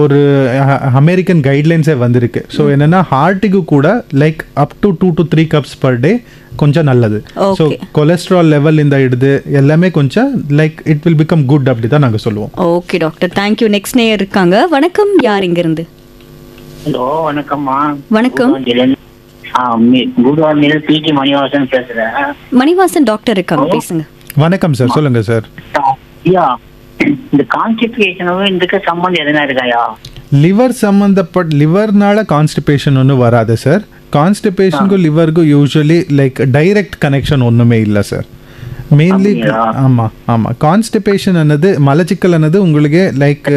Speaker 3: ஒரு அமெரிக்கன் கைட்லைன்ஸே வந்திருக்கு. ஸோ என்னென்னா ஹார்ட்டுக்கு கூட like up to 2 to 3 cups per day கொஞ்சம் நல்லது. ஸோ கொலஸ்ட்ரால் லெவல் இந்த இடுது எல்லாமே கொஞ்சம் like it will become good அப்படி தான் நாங்கள் சொல்லுவோம்.
Speaker 2: Okay doctor, thank you. நெக்ஸ்ட் நேயர் இருக்காங்க. வணக்கம், யார் இங்க இருந்து?
Speaker 8: ஹலோ வணக்கம்மா.
Speaker 2: வணக்கம்.
Speaker 8: பிடி மணிவாசன் பேசுறேன்.
Speaker 2: மணிவாசன் டாக்டர் இருக்காங்க, பேசுங்க.
Speaker 3: வணக்கம் சார், சொல்லுங்க சார்.
Speaker 8: ஐயா, இந்த கான்ஸ்டிபேஷனும் இதுக்கு சம்பந்தம் எதுனா இருக்காயா?
Speaker 3: லிவர் சம்மந்தப்பட்ட லிவர்னால கான்ஸ்டிபேஷன் ஒன்றும் வராது சார். கான்ஸ்டிபேஷனுக்கும் லிவருக்கும் யூஸ்வலி லைக் டைரக்ட் கனெக்ஷன் ஒன்றுமே இல்லை சார். மெயின்லி ஆமாம் கான்ஸ்டிபேஷன் என்னது மலச்சிக்கல் என்னது உங்களுக்கு லைக்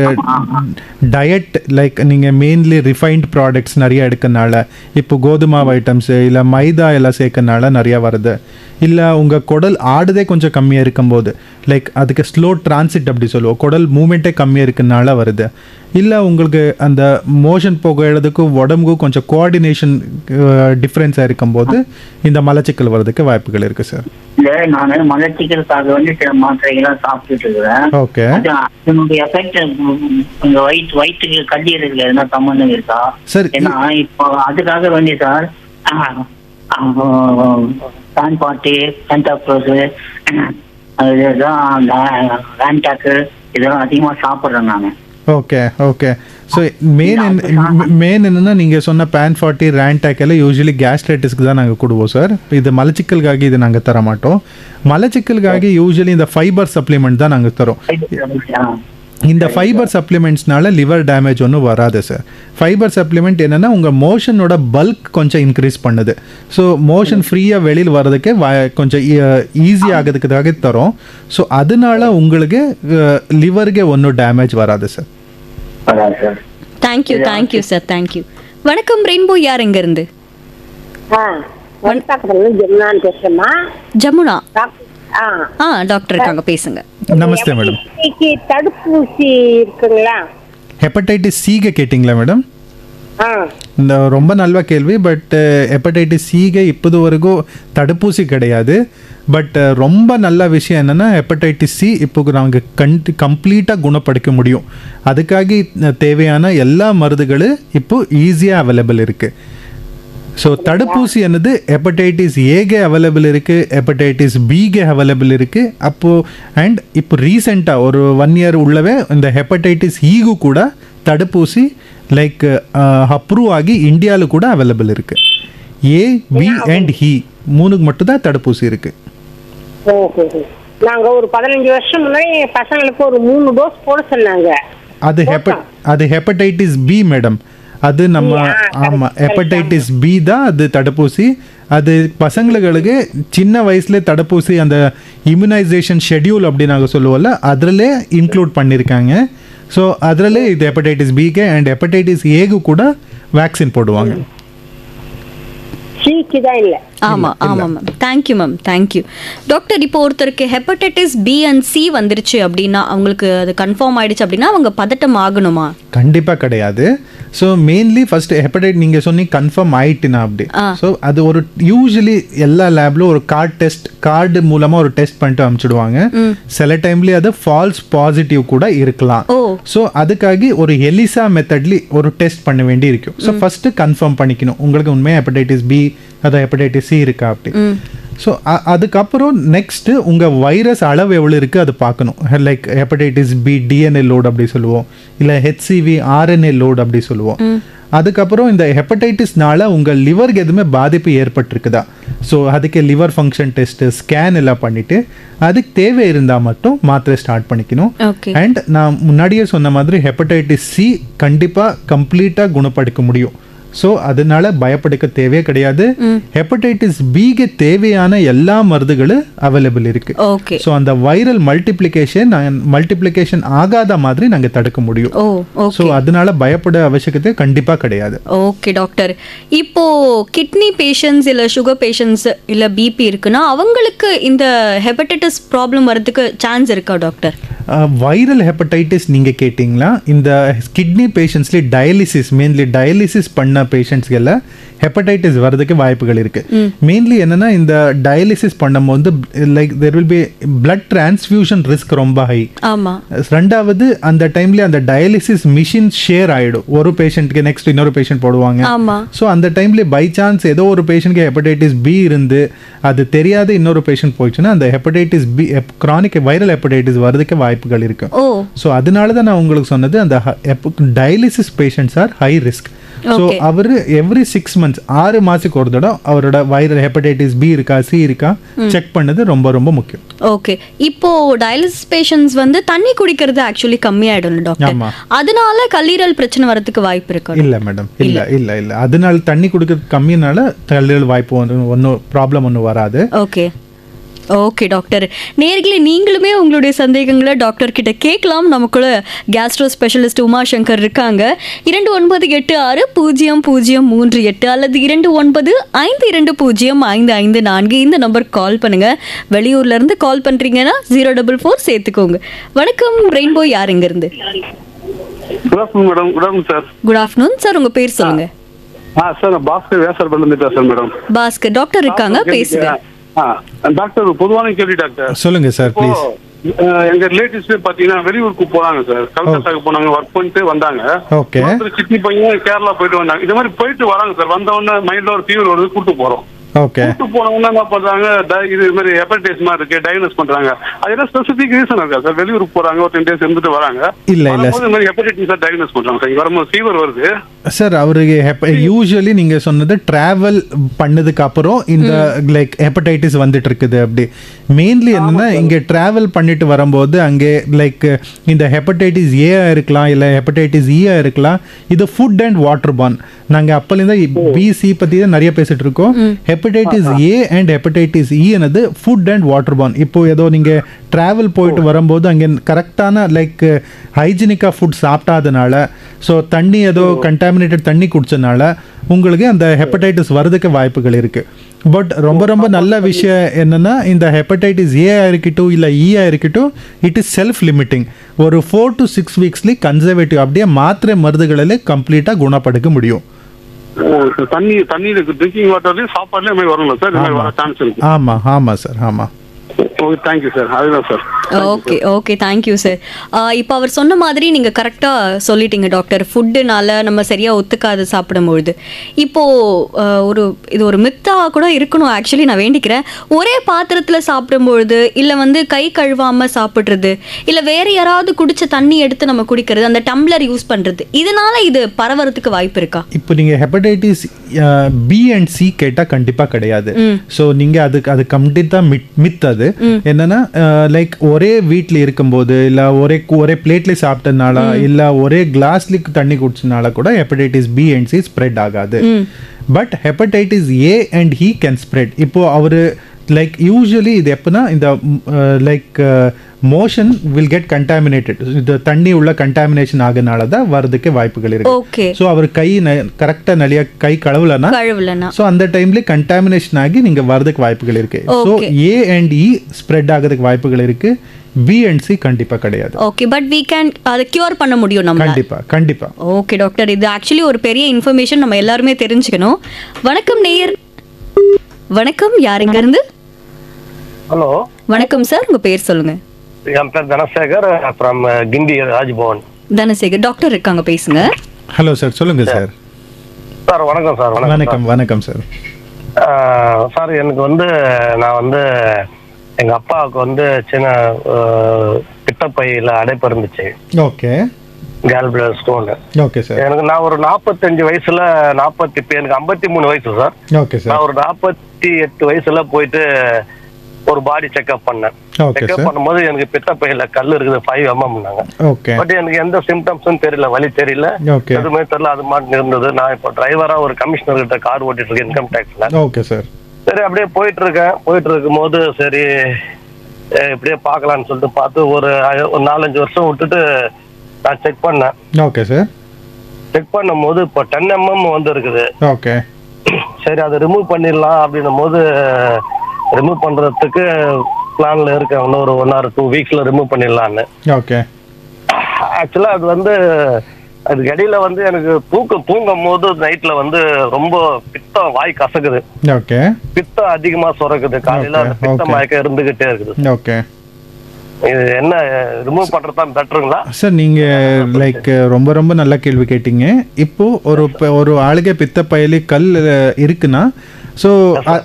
Speaker 3: டயட் லைக் நீங்கள் மெயின்லி ரிஃபைன்ட் ப்ராடக்ட்ஸ் நிறைய எடுக்கனால, இப்போ கோதுமாவு ஐட்டம்ஸு இல்லை மைதா எல்லாம் சேர்க்கறனால நிறையா வருது. இல்லை உங்கள் குடல் ஆடுதே கொஞ்சம் கம்மியாக இருக்கும்போது லைக் அதுக்கு ஸ்லோ டிரான்சிட் அப்படி சொல்லுவோம், குடல் மூமெண்ட்டே கம்மியாக இருக்குனால வருது. இல்லை உங்களுக்கு அந்த மோஷன் போகிறதுக்கும் உடம்புக்கும் கொஞ்சம் கோஆர்டினேஷன் டிஃப்ரென்ஸாக இருக்கும்போது இந்த மலச்சிக்கல் வர்றதுக்கு வாய்ப்புகள் இருக்குது சார்.
Speaker 8: இல்லை, நான் மலச்சிக்கலுக்காக வந்து சில மாத்திரைகள்லாம் சாப்பிட்டுட்டு இருக்கிறேன்.
Speaker 3: ஓகே.
Speaker 8: அதனுடைய எஃபெக்ட் உங்கள் வயிற்றுக்கு கல்லீரல் எதுனா சம்பந்தம் இருக்கா சார்? ஏன்னா இப்போ அதுக்காக வேண்டி சார் பான்பாட்டு, பென்டாப்ரோஸு, அதுதான் வேன்டாக்கு இதெல்லாம் அதிகமாக சாப்பிட்றேன் நான்.
Speaker 3: ஓகே. ஸோ மெயின் என்னென்னா நீங்கள் சொன்ன PAN40, ரேன்டாக் எல்லாம் யூஸ்வலி கேஸ்ட்ரைட்டிஸ்க்கு தான் நாங்கள் கொடுவோம் சார். இது மலச்சிக்கலுக்காக இது நாங்கள் தர மாட்டோம். மலச்சிக்கலுக்காக யூஸ்வலி இந்த ஃபைபர் சப்ளிமெண்ட் தான் நாங்கள் தரோம். இந்த ஃபைபர் சப்ளிமெண்ட்ஸ்னால லிவர் டேமேஜ் ஒன்றும் வராது சார். ஃபைபர் சப்ளிமெண்ட் என்னென்னா உங்கள் மோஷனோட பல்க் கொஞ்சம் இன்க்ரீஸ் பண்ணுது. ஸோ மோஷன் ஃப்ரீயாக வெளியில் வர்றதுக்கு கொஞ்சம் ஈஸி ஆகிறதுக்காக தரோம். ஸோ அதனால உங்களுக்கு லிவருக்கு ஒன்றும் டேமேஜ் வராது சார்.
Speaker 2: Thank you sir, thank you. வணக்கம் ரெயின்போ, யார் எங்க இருந்து?
Speaker 4: பேசுறேம்மா.
Speaker 2: ஜமுனா.
Speaker 4: ஆ,
Speaker 2: டாக்டர் இருக்காங்க, பேசுங்க.
Speaker 3: நமஸ்தே மேடம்.
Speaker 4: தடுப்பூசி இருக்குங்களா?
Speaker 3: ஹெப்படைட்டிஸ் சிಗೆ கேட்டிங்களா ಮೇಡಮ್? இந்த ரொம்ப நல்ல கேள்வி. பட் ஹெப்படைட்டிஸ் சிಗೆ இப்போதுவரைக்கும் தடுப்பூசி கிடையாது. பட் ரொம்ப நல்ல விஷயம் என்னென்னா, ஹெப்படைட்டிஸ் சி இப்போ நாங்கள் கம்ப்ளீட்டாக குணப்படுத்த முடியும். அதுக்காக தேவையான எல்லா மருந்துகளும் இப்போ ஈஸியாக அவைலபிள் இருக்குது. ஸோ தடுப்பூசி என்னது ஹெப்படைட்டிஸ் ஏಗೆ அவைலபிள் இருக்குது, ஹெப்படைட்டிஸ் பிಗೆ அவைலபிள் இருக்குது. அப்போது அண்ட் இப்போ ரீசெண்டாக ஒரு 1 year உள்ளவே இந்த ஹெப்படைட்டிஸ் ஈಗೂ கூட தடுப்பூசி லைக் அப்ரூவ் ஆகி இந்தியாவில் கூட அவைலபிள் இருக்குது. ஏ, பி அண்ட் ஹி 3க்கு மட்டும்தான் தடுப்பூசி இருக்குது.
Speaker 4: நாங்க ஒரு 15 வருஷம் முன்னாடி பசங்களுக்கு ஒரு 3 டோஸ் போட சொன்னாங்க.
Speaker 3: அது ஹெப்படைட்டிஸ் பி மேடம். அது நம்ம ஆமாம், ஹெப்படைட்டிஸ் பி தான் அது தடுப்பூசி. அது பசங்களுக்கு சின்ன வயசுல தடுப்பூசி அந்த இம்யூனைசேஷன் ஷெட்யூல் அப்படி நாங்கள் சொல்லுவோம்ல, அதிலே இன்க்ளூட் பண்ணியிருக்காங்க. ஸோ அதில் இது ஹெப்படைட்டிஸ் பிக்கு அண்ட் ஹெப்படைட்டிஸ் ஏக்கு கூட வேக்சின் போடுவாங்க.
Speaker 2: ஆமாம் ma'am. Thank you ma'am, thank you. Doctor, இப்போ ஒருத்தருக்கு ஹெப்படைட்டிஸ் பி அண்ட் சி வந்துருச்சு அப்படின்னா, அவங்களுக்கு அது கன்ஃபார்ம் ஆயிடுச்சு அப்படின்னா அவங்க பதட்டம் ஆகணுமா?
Speaker 3: கண்டிப்பாக கிடையாது. ஸோ மெயின்லி ஃபர்ஸ்ட் ஹெப்படைட் நீங்கள் சொன்னீங்க கன்ஃபார்ம் ஆயிட்டுனா அப்படி. ஸோ அது ஒரு யூஸ்வலி எல்லா லேப்லும் ஒரு கார்டு மூலமாக ஒரு டெஸ்ட் பண்ணிட்டு அனுப்பிச்சிடுவாங்க. சில டைம்லேயே அது ஃபால்ஸ் பாசிட்டிவ் கூட இருக்கலாம். ஸோ அதுக்காக ஒரு எலிசா மெத்தட்லி ஒரு டெஸ்ட் பண்ண வேண்டி இருக்கும். ஸோ ஃபர்ஸ்ட் கன்ஃபார்ம் பண்ணிக்கணும் உங்களுக்கு உண்மையாக ஹெப்படைட்டிஸ் பி அதான் ஹெப்படைட்டிஸ் சி இருக்கா அப்படி. ஸோ அதுக்கப்புறம் நெக்ஸ்ட்டு உங்கள் வைரஸ் அளவு எவ்வளோ இருக்குது அது பார்க்கணும். Like hepatitis B DNA load அப்படி சொல்லுவோம், இல்லை ஹெச்சிவி ஆர்என்ஏ லோடு அப்படி சொல்லுவோம். அதுக்கப்புறம் இந்த ஹெப்படைட்டிஸ்னால உங்கள் லிவருக்கு எதுவுமே பாதிப்பு ஏற்பட்டிருக்குதா, ஸோ அதுக்கு லிவர் ஃபங்க்ஷன் டெஸ்ட்டு ஸ்கேன் எல்லாம் பண்ணிவிட்டு அதுக்கு தேவை இருந்தால் மட்டும் மாத்திரை ஸ்டார்ட் பண்ணிக்கணும். அண்ட் நான் முன்னாடியே சொன்ன மாதிரி ஹெப்படைட்டிஸ் சி கண்டிப்பாக கம்ப்ளீட்டாக குணப்படுத்த முடியும். ஸோ அதனால பயப்படுக்க தேவையே கிடையாது. ஹெப்படைட்டிஸ் பிக்கு தேவையான எல்லா மருந்துகளும் அவைலபிள் இருக்கு. ஸோ அந்த வைரல் மல்டிப்ளிகேஷன் ஆகாத மாதிரி நாங்கள் தடுக்க முடியும். ஸோ அதனால பயப்பட அவசியத்தை கண்டிப்பாக கிடையாது.
Speaker 2: ஓகே டாக்டர், இப்போ கிட்னி பேஷண்ட்ஸ் இல்லை சுகர் பேஷண்ட்ஸ் இல்லை பிபி இருக்குன்னா அவங்களுக்கு இந்த ஹெப்படைட்டிஸ் ப்ராப்ளம் வரதுக்கு சான்ஸ் இருக்கா டாக்டர்?
Speaker 3: வைரல் ஹெப்படைட்டிஸ் நீங்கள் கேட்டிங்களா, இந்த கிட்னி பேஷண்ட்ஸ்லேயே மெயின்லி டயாலிசிஸ் பண்ண பேஷண்ட்ஸ்களில் ஹெப்படைட்டிஸ் வரதுக்கு வாய்ப்புகள் இருக்குது. மெயின்லி என்னென்னா இந்த டயாலிசிஸ் பண்ணும்போது like there will be blood transfusion risk ரொம்ப ஹை. ரெண்டாவது அந்த டைம்லேயே அந்த டயாலிசிஸ் மிஷின் ஷேர் ஆகிடும். ஒரு பேஷண்ட்டுக்கு நெக்ஸ்ட் இன்னொரு பேஷண்ட் போடுவாங்க. ஸோ அந்த டைம்லேயே பை சான்ஸ் ஏதோ ஒரு பேஷண்ட்க்கு ஹெப்படைட்டிஸ் பி இருந்து அது தெரியாத இன்னொரு பேஷண்ட் போயிடுச்சுன்னா அந்த hepatitis B chronic viral hepatitis வரதுக்கு வாய்ப்புகள் இருக்கு. ஸோ அதனால தான் நான் உங்களுக்கு சொன்னது அந்த dialysis patients are high risk. So அவர் எவ்ரி 6 months 6 மாதத்துக்கு ஒரு தடவை அவரோட வைரல் ஹெப்படைட்டிஸ் பி இருக்கா சி இருக்கா செக் பண்ணது ரொம்ப ரொம்ப முக்கியம்.
Speaker 2: ஓகே, இப்போ டயாலிசிஸ் பேஷண்ட்ஸ் வந்து தண்ணி குடிக்கிறது ஆக்சுவலி கம்மியாயிடும் டாக்டர், அதனால கல்லீரல் பிரச்சனை வரதுக்கு வாய்ப்பு இருக்கு?
Speaker 3: இல்ல மேடம், இல்ல அதனால தண்ணி குடிக்கிறது கம்மினால கல்லீரல் வாய்ப்பு ஒன்றும் ப்ராப்ளம் ஒன்றும் வராது.
Speaker 2: ஓகே டாக்டர், நேர்களே நீங்களுமே உங்களுடைய சந்தேகங்களை டாக்டர் கிட்ட கேட்கலாம். நமக்குள்ள கேஸ்ட்ரோ ஸ்பெஷலிஸ்ட் உமாசங்கர் இருக்காங்க. 29860038 அல்லது 2952205554 இந்த நம்பர் கால் பண்ணுங்க. வெளியூர்ல இருந்து கால் பண்றீங்கன்னா 044 சேர்த்துக்கோங்க. வணக்கம் ரெயின்போ, யார் எங்க இருந்து? குட் ஆஃப்டர்நூன் சார், உங்க பேர் சொல்லுங்க.
Speaker 9: சார் பாஸ்கர் வேசர்பேட்ல இருந்து பேசுறேன் மேடம்.
Speaker 2: பாஸ்கர், டாக்டர் இருக்காங்க, பேசுங்க.
Speaker 9: டாக்டர் பொதுவான கேள்வி டாக்டர்.
Speaker 3: சொல்லுங்க சார் ப்ளீஸ்.
Speaker 9: எங்க ரிலேட்டிவ்ஸ் பாத்தீங்கன்னா வெளியூருக்கு போறாங்க சார், கல்கத்தாக்கு போனாங்க, ஒர்க் பண்ணிட்டு வந்தாங்க. கிட்னி பையன் கேரளா போயிட்டு வந்தாங்க. இது மாதிரி போயிட்டு வராங்க சார். வந்த உடனே மைண்ட்ல ஒரு ஃபீவர் வருது, கூட்டு போறோம். கூட்டு போனவங்க என்ன பண்றாங்க, இது மாதிரி ஹெப்படைட்டிஸ் மாதிரி இருக்கு டயக்னோஸ் பண்றாங்க. அது என்ன ஸ்பெசிபிக் ரீசன் இருக்கா சார்? வெளியூருக்கு போறாங்க, ஒரு 10 days இருந்துட்டு வராங்க, இல்ல இந்த மாதிரி ஹெப்படைட்டிஸ் டயக்னோஸ் பண்றாங்க சார். வரும்போது ஃபீவர் வருது
Speaker 3: சார். அவருக்கு யூசுவலி நீங்க சொன்னது டிராவல் பண்ணதுக்கு அப்புறம் இந்த லைக் ஹெப்படைட்டிஸ் வந்துட்டு இருக்குது. அப்படி மெயின்லி என்னன்னா இங்க டிராவல் பண்ணிட்டு வரும்போது அங்கே லைக் இந்த ஹெப்படைட்டிஸ் ஏ இருக்கலாம், இல்லை ஹெப்படைட்டிஸ் ஈயா இருக்கலாம். இது ஃபுட் அண்ட் வாட்டர் பார்ன். நாங்கள் அப்போலேருந்து பிசி பற்றி தான் நிறைய பேசிட்டு இருக்கோம். ஹெப்படைட்டிஸ் ஏ அண்ட் ஹெப்படைட்டிஸ் இ என்னது ஃபுட் அண்ட் வாட்டர் பார்ன். இப்போ ஏதோ நீங்கள் ட்ராவல் போயிட்டு வரும்போது அங்கே கரெக்டான லைக் ஹைஜீனிக்காக ஃபுட் சாப்பிட்டாதனால, ஸோ தண்ணி ஏதோ கண்டாமினேட்டட் தண்ணி குடிச்சதுனால உங்களுக்கு அந்த ஹெப்படைட்டிஸ் வரதுக்கு வாய்ப்புகள் இருக்குது. பட் ரொம்ப ரொம்ப நல்ல விஷயம் என்னென்னா, இந்த ஹெப்படைட்டிஸ் ஏ இருக்கட்டும் இல்லை இ இருக்கட்டும், இட் இஸ் செல்ஃப் லிமிட்டிங். ஒரு 4 to 6 வீக்ஸ்லேயே கன்சர்வேட்டிவ் அப்படியே மாத்திரை மருந்துகளில் கம்ப்ளீட்டாக குணப்படுத்த முடியும்.
Speaker 9: தண்ணீர் ட்ரிங்கிங் வாட்டர்லயும் சாப்பாடுலயும் வரும்ல சார்? இந்த மாதிரி வர சான்ஸ் இருக்கு?
Speaker 3: ஆமாம் சார், ஆமாம்.
Speaker 9: Okay, thank you sir. அதுதான் சார்.
Speaker 2: Okay thank you sir. இப்போ அவர் சொன்ன மாதிரி நீங்கள் கரெக்டாக சொல்லிட்டீங்க டாக்டர். ஃபுட்டுனால நம்ம சரியாக ஒத்துக்காது சாப்பிடும்பொழுது. இப்போது இது ஒரு மித்தாக கூட இருக்கணும் ஆக்சுவலி, நான் வேண்டிக்கிறேன். ஒரே பாத்திரத்தில் சாப்பிடும்பொழுது இல்லை வந்து கை கழுவாமல் சாப்பிட்றது, இல்லை வேறு யாராவது குடித்த தண்ணி எடுத்து நம்ம குடிக்கிறது, அந்த டம்ளர் யூஸ் பண்ணுறது, இதனால இது பரவறதுக்கு வாய்ப்பு இருக்கா?
Speaker 3: இப்போ நீங்கள் ஹெப்படைட்டிஸ் பி அண்ட் சி கேட்டால் கண்டிப்பாக கிடையாது. ஸோ நீங்கள் அது கம்ப்ளீட்டாக மித். அது என்னன்னா லைக் ஒரே வீட்டில் இருக்கும்போது இல்லை ஒரே பிளேட்ல சாப்பிட்டதுனால இல்லை ஒரே கிளாஸ்ல தண்ணி குடிச்சதுனால கூட hepatitis B and C spread ஆகாது. But hepatitis A and E can spread. இப்போ அவர் லைக் யூஸ்வலி இது எப்போனா இந்த like motion will get contaminated, இந்த தண்ணி உள்ள கண்டாமினேஷன் ஆகுனால தான் வரதுக்கு வாய்ப்புகள் இருக்கு. ஸோ அவர் கை கரெக்டாக நிறைய கை கழுவலன்னா ஸோ அந்த டைம்ல கண்டாமினேஷன் ஆகி நீங்க வரதுக்கு வாய்ப்புகள் இருக்கு. So A and E spread ஆகிறதுக்கு வாய்ப்புகள் இருக்கு. பி அண்ட் சி கண்டிப்பா கிடையாது.
Speaker 2: ஓகே, பட் we can அதை கியூர் பண்ண முடியும் நம்ம.
Speaker 3: கண்டிப்பா.
Speaker 2: ஓகே டாக்டர், இது ஆக்சுவலி ஒரு பெரிய இன்ஃபர்மேஷன், நம்ம எல்லாருமே தெரிஞ்சுக்கணும். வணக்கம் நேயர். வணக்கம், யார் எங்க இருந்து?
Speaker 10: ஹலோ
Speaker 2: வணக்கம் சார், உங்க பேர் சொல்லுங்க.
Speaker 10: என் பேர் Dhanasekar from Guindy Raj Bhavan.
Speaker 2: Dhanasekar doctor இருக்காங்க, பேசுங்க.
Speaker 3: ஹலோ சார், சொல்லுங்க சார்.
Speaker 10: சார் வணக்கம் சார்.
Speaker 3: வணக்கம் சார்.
Speaker 10: சார் எனக்கு வந்து நான் வந்து எங்க அப்பாவுக்கு வந்து சின்ன பித்தப்பையில அடைப்பு இருந்துச்சு.
Speaker 3: Okay.
Speaker 10: Gall bladder stone.
Speaker 3: Okay sir.
Speaker 10: எனக்கு நான் ஒரு 45 வயசுல எனக்கு 53 வயசு சார்.
Speaker 3: Okay sir.
Speaker 10: நான் ஒரு 48 வயசுல போயிட்டு ஒரு பாடி செக்அப் பண்ணேன். செக்அப் பண்ணும்போது எனக்கு பித்தப்பையில கல் இருக்குது 5 mm. பட் எனக்கு எந்த சிம்டம்ஸும் தெரியல, வலி தெரியல, எதுவுமே தெரியல, அது மாதிரி இருந்தது. நான் இப்போ டிரைவரா ஒரு கமிஷனர் கிட்ட கார் ஓட்டிட்டு இருக்கேன் இன்கம் டேக்ஸ்ல.
Speaker 3: Okay sir.
Speaker 10: சரி அப்படியே போயிட்டு இருக்கும் போது சரி இப்படியே பார்க்கலான்னு சொல்லிட்டு பார்த்து ஒரு 4-5 வருஷம் விட்டுட்டு நான் செக் பண்ணேன்.
Speaker 3: Okay sir.
Speaker 10: செக் பண்ணும் போது இப்போ 10 mm வந்து இருக்குது.
Speaker 3: ஓகே.
Speaker 10: சரி அதை ரிமூவ் பண்ணிடலாம் அப்படின்னும் போது ரிமூவ் பண்றதுக்கு பிளான்ல இருக்கேன். இன்னொரு 1 or 2 வீக்ஸ்ல ரிமூவ் பண்ணிடலான்னு.
Speaker 3: ஓகே.
Speaker 10: ஆக்சுவலா அது வந்து அதுக்கு இடையில வந்து எனக்கு தூங்கும் போது நைட்ல வந்து ரொம்ப பித்தம், வாய் கசக்குது.
Speaker 3: ஓகே.
Speaker 10: பித்தம் அதிகமா சுரக்குது. காலையில அந்த பித்த மயக்கம் இருந்துகிட்டே இருக்குது.
Speaker 3: ஓகே.
Speaker 10: இது என்ன ரிமூவ் பண்றதா பெட்டருங்களா
Speaker 3: சார்? நீங்க லைக் ரொம்ப ரொம்ப நல்ல கேள்வி கேட்டீங்க. இப்போ ஒரு ஆளுக்கு பித்த பயலி கல் இருக்குன்னா ஸோ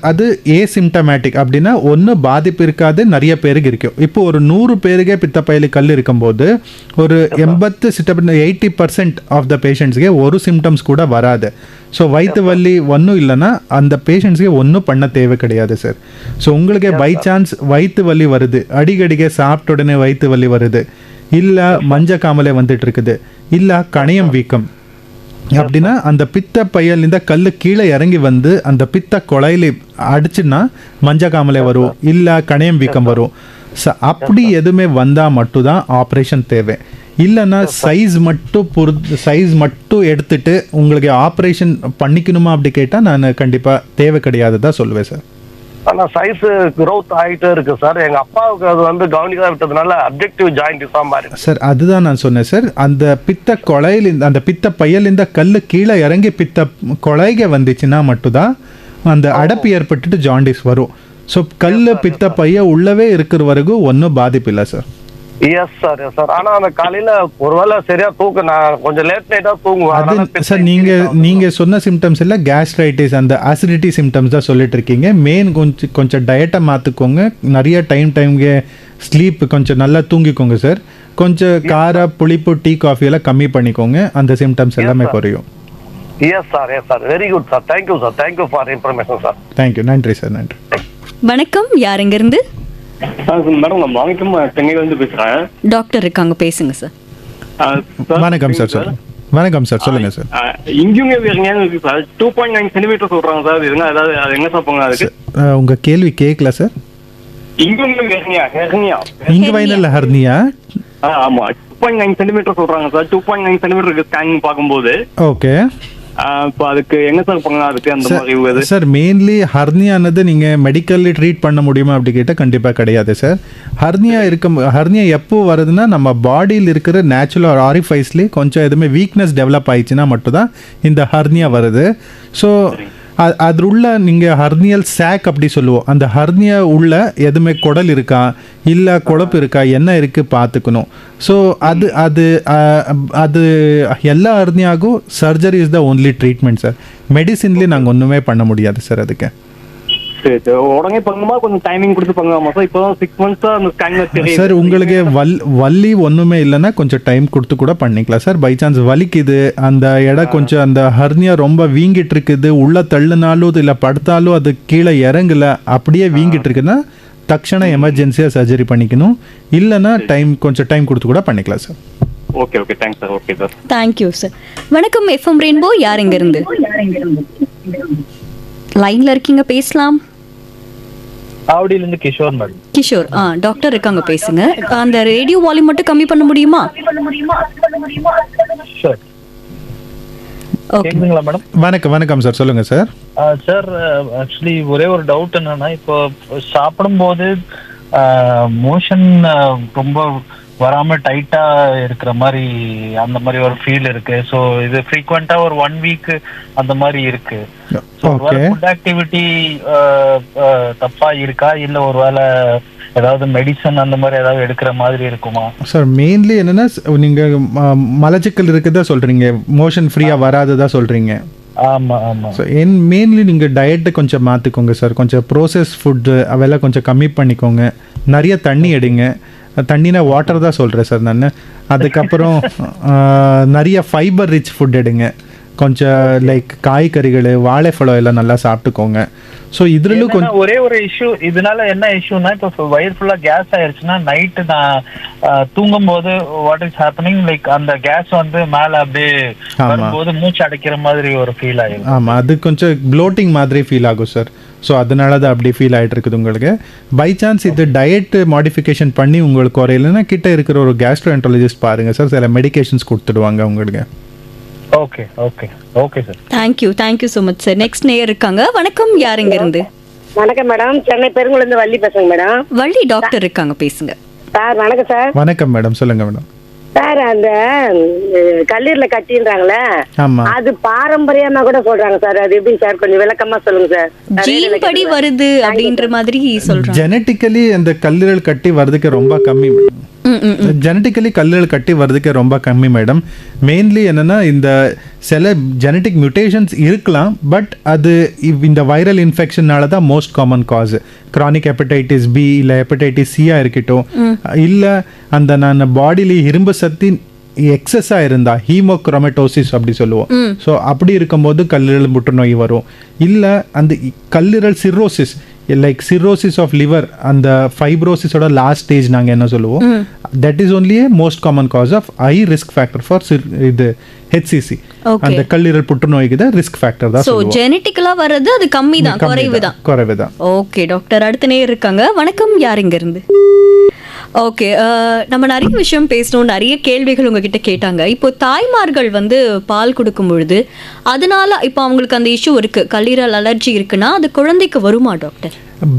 Speaker 3: அது ஏசிம்டமேட்டிக் அப்படின்னா ஒன்று பாதிப்பு இருக்காது, நிறைய பேருக்கு இருக்கும். இப்போ ஒரு 100 பேருக்கே பித்தப்பயலி கல் இருக்கும்போது ஒரு 80% ஆஃப் த பேஷண்ட்ஸ்க்கே ஒரு சிம்டம்ஸ் கூட வராது. ஸோ வயிற்று வலி ஒன்றும் இல்லைன்னா அந்த பேஷண்ட்ஸ்க்கே ஒன்றும் பண்ண தேவை கிடையாது சார். ஸோ உங்களுக்கே பை சான்ஸ் வயிற்று வலி வருது, அடிக்கடிக்கே சாப்பிட்ட உடனே வயிற்று வலி வருது, இல்லை மஞ்சள் காமலை வந்துட்டு இருக்குது, இல்லை கணையம் வீக்கம் அப்படின்னா அந்த பித்த பையல் இந்த கல் கீழே இறங்கி வந்து அந்த பித்த கொலையில அடிச்சுன்னா மஞ்சள் காமலை வரும், இல்லை கணையம் வீக்கம் வரும். அப்படி எதுவுமே வந்தால் மட்டும்தான் ஆப்ரேஷன் தேவை. இல்லைன்னா சைஸ் மட்டும் எடுத்துட்டு உங்களுக்கு ஆப்ரேஷன் பண்ணிக்கணுமா அப்படி கேட்டால் நான் கண்டிப்பாக தேவை கிடையாது தான் சொல்லுவேன் சார்.
Speaker 10: ஆனா சைஸ் growth ஆகிட்டே இருக்கு சார். எங்க அப்பாவுக்கு அது வந்து கவனிக்காத விட்டதுனால அப்ஜெக்டிவ் ஜாயிண்ட் ஃபார்ம் ஆயிருக்கு
Speaker 3: சார். அதுதான் நான் சொன்னேன் சார். அந்த பித்த கொலையில் அந்த பித்த பையல் இந்த கல் கீழே இறங்கி பித்த கொலைக வந்துச்சுன்னா மட்டும்தான் அந்த அடப்பு ஏற்பட்டுட்டு ஜாண்டிஸ் வரும். ஸோ கல் பித்த பைய உள்ளவே இருக்கிற வரைக்கும் ஒன்றும் பாதிப்பு இல்லை sir.
Speaker 10: Yes sir, yes sir. ஆனா அந்த காலையில ஒருவேளை சரியா நான் கொஞ்சம் லேட் நைட்டா தூங்குவேன்
Speaker 3: சார். நீங்க சொன்ன சிம்டம்ஸ் எல்லாம் கேஸ்ட்ரைட்டிஸ், அந்த அசிடிட்டி சிம்டம்ஸ் தான் சொல்லிட்டு இருக்கீங்க. மெயின் கொஞ்சம் டயட்டை மாத்துக்கோங்க, நிறைய டைம்க்கு ஸ்லீப் கொஞ்சம் நல்லா தூங்கிக்கோங்க சார். கொஞ்சம் கார புளிப்பு டீ காஃபி எல்லாம் கம்மி பண்ணிக்கோங்க, அந்த சிம்டம்ஸ் எல்லாமே குறையும்.
Speaker 10: Yes sir, yes sir. Very good sir. Thank you sir. Thank you for information sir.
Speaker 3: Thank you. நன்றி சார். நன்றி.
Speaker 2: வணக்கம், யார் எங்க இருந்து?
Speaker 11: மேடம் நான் வணக்கம், சென்னையில இருந்து பேசுறேன்.
Speaker 2: டாக்டர் இருக்காங்க, பேசுங்க சார்.
Speaker 3: வணக்கம் சார். சொல்லுங்க. வணக்கம் சார், சொல்லுங்க சார்.
Speaker 11: இங்கேயும் இருக்கு சார். 2.9 சென்டிமீட்டர் சொல்றாங்க சார். இதுங்க அதாவது அது என்ன சாப்பிடுங்க அதுக்கு?
Speaker 3: உங்க கேள்வி கேட்கல சார்.
Speaker 11: இங்கேயும் ஹெர்னியா
Speaker 3: இங்குவைனல் ஹெர்னியா.
Speaker 11: ஆமா, 2.9 சென்டிமீட்டர் சொல்றாங்க சார். 2.9 சென்டிமீட்டர் ஸ்கேனிங் பார்க்கும்போது.
Speaker 3: ஓகே.
Speaker 11: இப்போ அதுக்கு என்ன சார் பண்ணலாம்? அதுக்கு அந்த மாதிரி
Speaker 3: சார் மெயின்லி ஹர்னியானது நீங்கள் மெடிக்கல்லி ட்ரீட் பண்ண முடியுமா அப்படி கேட்டால் கண்டிப்பாக கிடையாது சார். ஹர்னியா எப்போ வருதுன்னா நம்ம பாடியில் இருக்கிற நேச்சுரல் ஆரிஃபைஸ்லேயே கொஞ்சம் எதுவுமே வீக்னஸ் டெவலப் ஆயிடுச்சுன்னா மட்டும்தான் இந்த ஹர்னியா வருது. ஸோ அது உள்ள நீங்கள் ஹர்னியல் சேக் அப்படி சொல்லுவோம். அந்த ஹர்னியா உள்ள எதுவுமே குடல் இருக்கா இல்லை குழப்பு இருக்கா என்ன இருக்குது பார்த்துக்கணும். ஸோ அது அது அது எல்லா ஹர்னியாகும் surgery is the only treatment sir. மெடிசின்லேயே நாங்கள் ஒன்றுமே பண்ண முடியாது சார் அதுக்கு.
Speaker 11: சரி சார், உடனே பண்ணுமா கொஞ்சம் டைமிங் கொடுத்து பண்ணுவாமா சார்? இப்போ 6 months அந்த ஸ்கேன்
Speaker 3: சார் உங்களுக்கு வலி ஒன்றுமே இல்லைன்னா கொஞ்சம் டைம் கொடுத்து கூட பண்ணிக்கலாம் சார். பை சான்ஸ் வலிக்குது, அந்த இடம் கொஞ்சம் அந்த ஹர்னியா ரொம்ப வீங்கிட்டு இருக்குது, உள்ள தள்ளுனாலும் இல்லை படுத்தாலும் அது கீழே இறங்கல அப்படியே வீங்கிட்டு இருக்குன்னா தட்சண எமர்ஜென்சியாக சர்ஜரி பண்ணிக்கணும். இல்லைன்னா கொஞ்சம் டைம் கொடுத்து கூட பண்ணிக்கலாம் sir.
Speaker 11: Okay okay, thanks sir. Okay sir,
Speaker 2: thank you sir. வணக்கம் எஃப்எம் ரெயின்போ, யார் எங்க இருந்து? லைன்ல இருக்கீங்க, பேசலாம்.
Speaker 12: ஆவடியிலிருந்து கிஷோர் மேடம்.
Speaker 2: கிஷோர், டாக்டர் இருக்காங்க, பேசுங்க. அந்த ரேடியோ வால்யூம் மட்டும் கம்மி பண்ண முடியுமா?
Speaker 12: ஷூர். கேக்குதுங்களா மேடம்?
Speaker 3: வணக்கம் சார், சொல்லுங்க சார்.
Speaker 12: சார் ஆக்சுவலி ஒரே ஒரு டவுட் என்னன்னா, இப்போ சாப்பிடும்போது மோஷன் ரொம்ப வராம டைட்டா இருக்கிற மாதிரி அந்த மாதிரி ஒரு ஃபீல் இருக்கு. ஸோ இது ஃப்ரீக்வெண்டா ஒரு 1 week அந்த மாதிரி இருக்கு. ஃபுட் ஆக்டிவிட்டி தப்பா இருக்கா இல்ல ஒருவேளை ஏதாவது மெடிசன் அந்த மாதிரி ஏதாவது எடுக்கிற மாதிரி இருக்குமா
Speaker 3: சார்? மெயின்லி என்னன்னா நீங்க மலச்சிக்கல் இருக்குதா சொல்றீங்க, மோஷன் ஃப்ரீயா வராததா சொல்றீங்க.
Speaker 12: ஆமா ஆமா.
Speaker 3: ஸோ மெயின்லி நீங்கள் டயட்டை கொஞ்சம் மாற்றிக்கோங்க சார். கொஞ்சம் ப்ரோசஸ் ஃபுட்டு அதெல்லாம் கொஞ்சம் கம்மி பண்ணிக்கோங்க. நிறைய தண்ணி எடுங்க. தண்ணினா வாட்டர் தான் சொல்கிறேன் சார் நான். அதுக்கப்புறம் நிறைய ஃபைபர் ரிச் ஃபுட் எடுங்க. கொஞ்சம் லைக் காய்கறிகள், வாழைப்பழம் எல்லாம் நல்லா சாப்பிட்டுக்கோங்க. ஸோ இதுல கொஞ்சம்
Speaker 12: ஒரே ஒரு இஷ்யூ இதனால என்ன இஷ்யூனா, இப்போ வயிறு ஃபுல்லா கேஸ் ஆயிடுச்சுன்னா நைட்டு நான் தூங்கும் போது வாட் இஸ் ஹேப்பனிங் லைக் அந்த கேஸ் வந்து மேல அப்படியே வரும்போது மூச்சு அடைக்கிற மாதிரி ஒரு ஃபீல் ஆகும்.
Speaker 3: ஆமா, அது கொஞ்சம் ப்ளோட்டிங் மாதிரி ஃபீல் ஆகும் சார். ஸோ அதனால தான் அப்படி ஃபீல் ஆகிட்டு இருக்குது உங்களுக்கு. பை சான்ஸ் இது டயட் மாடிஃபிகேஷன் பண்ணி உங்களுக்கு குறையிலன்னா கிட்ட இருக்கிற ஒரு கேஸ்ட்ரோஎன்ட்ராலஜிஸ்ட் பாருங்க சார். சில மெடிகேஷன்ஸ் கொடுத்துடுவாங்க உங்களுக்கு.
Speaker 12: Okay okay okay sir,
Speaker 2: thank you so much sir. Next நேயர் இருக்காங்க. வணக்கம், யார் எங்க இருந்து?
Speaker 13: வணக்கம் மேடம், சென்னை பெருங்குளந்து வள்ளி பேசுங்க மேடம்.
Speaker 2: வள்ளி டாக்டர் இருக்காங்க, பேசுங்க
Speaker 13: சார். வணக்கம் சார்.
Speaker 3: வணக்கம் மேடம், சொல்லுங்க மேடம்.
Speaker 13: சார், அந்த கல்லீரல கட்டின்றாங்களே, அது பாரம்பரியமா கூட சொல்றாங்க சார். அது எப்படி சார், கொஞ்சம் விளக்கமா சொல்லுங்க சார்.
Speaker 2: ஜீன் படி வருது அப்படின்ற மாதிரி சொல்றாங்க.
Speaker 3: ஜெனட்டிக்கலி அந்த கல்லீரல் கட்டி வர்றதுக்கு ரொம்ப கம்மி. ஜெனட்டிக்கலி கல்லீரல் கட்டி வர்றதுக்கு ரொம்ப கம்மி மேடம். மெயின்லி என்னன்னா இந்த சில ஜெனட்டிக் மியூட்டேஷன்ஸ் இருக்கலாம், பட் அது இந்த வைரல் இன்ஃபெக்ஷனால தான் most common cause. Chronic hepatitis B இல்லை ஹெப்படைட்டிஸ் சியா இருக்கட்டும், இல்லை அந்த நான் பாடியில இரும்பு சக்தி எக்ஸஸாக இருந்தா ஹீமோக்ரோமட்டோசிஸ் அப்படி சொல்லுவோம். ஸோ அப்படி இருக்கும்போது கல்லீரல் புற்றுநோய் வரும். இல்லை அந்த கல்லீரல் cirrhosis like cirrhosis of liver, அந்த ஃபைப்ரோசிஸோட லாஸ்ட் ஸ்டேஜ் நாங்கள் என்ன சொல்லுவோம், that is only most common cause of high risk factor for இது ஹெச்சிசி. அந்த கல்லீரல் புற்றுநோய்க்கு தான் ரிஸ்க் ஃபேக்டர் தான்.
Speaker 2: சோ ஜெனட்டிக்கலா வரது அது கம்மி தான், குறைவு தான். ஓகே டாக்டர், அடுத்த நேயர் இருக்காங்க. வணக்கம், யார் இங்க இருந்து? ஓகே, நம்ம நிறைய விஷயம் பேசணும், நிறைய கேள்விகள் உங்ககிட்ட கேட்டாங்க. இப்போ தாய்மார்கள் வந்து பால் கொடுக்கும் பொழுது அதனால இப்போ அவங்களுக்கு அந்த இஷ்யூ இருக்கு, கல்லீரல் அலர்ஜி இருக்குன்னா அது குழந்தைக்கு வருமா டாக்டர்?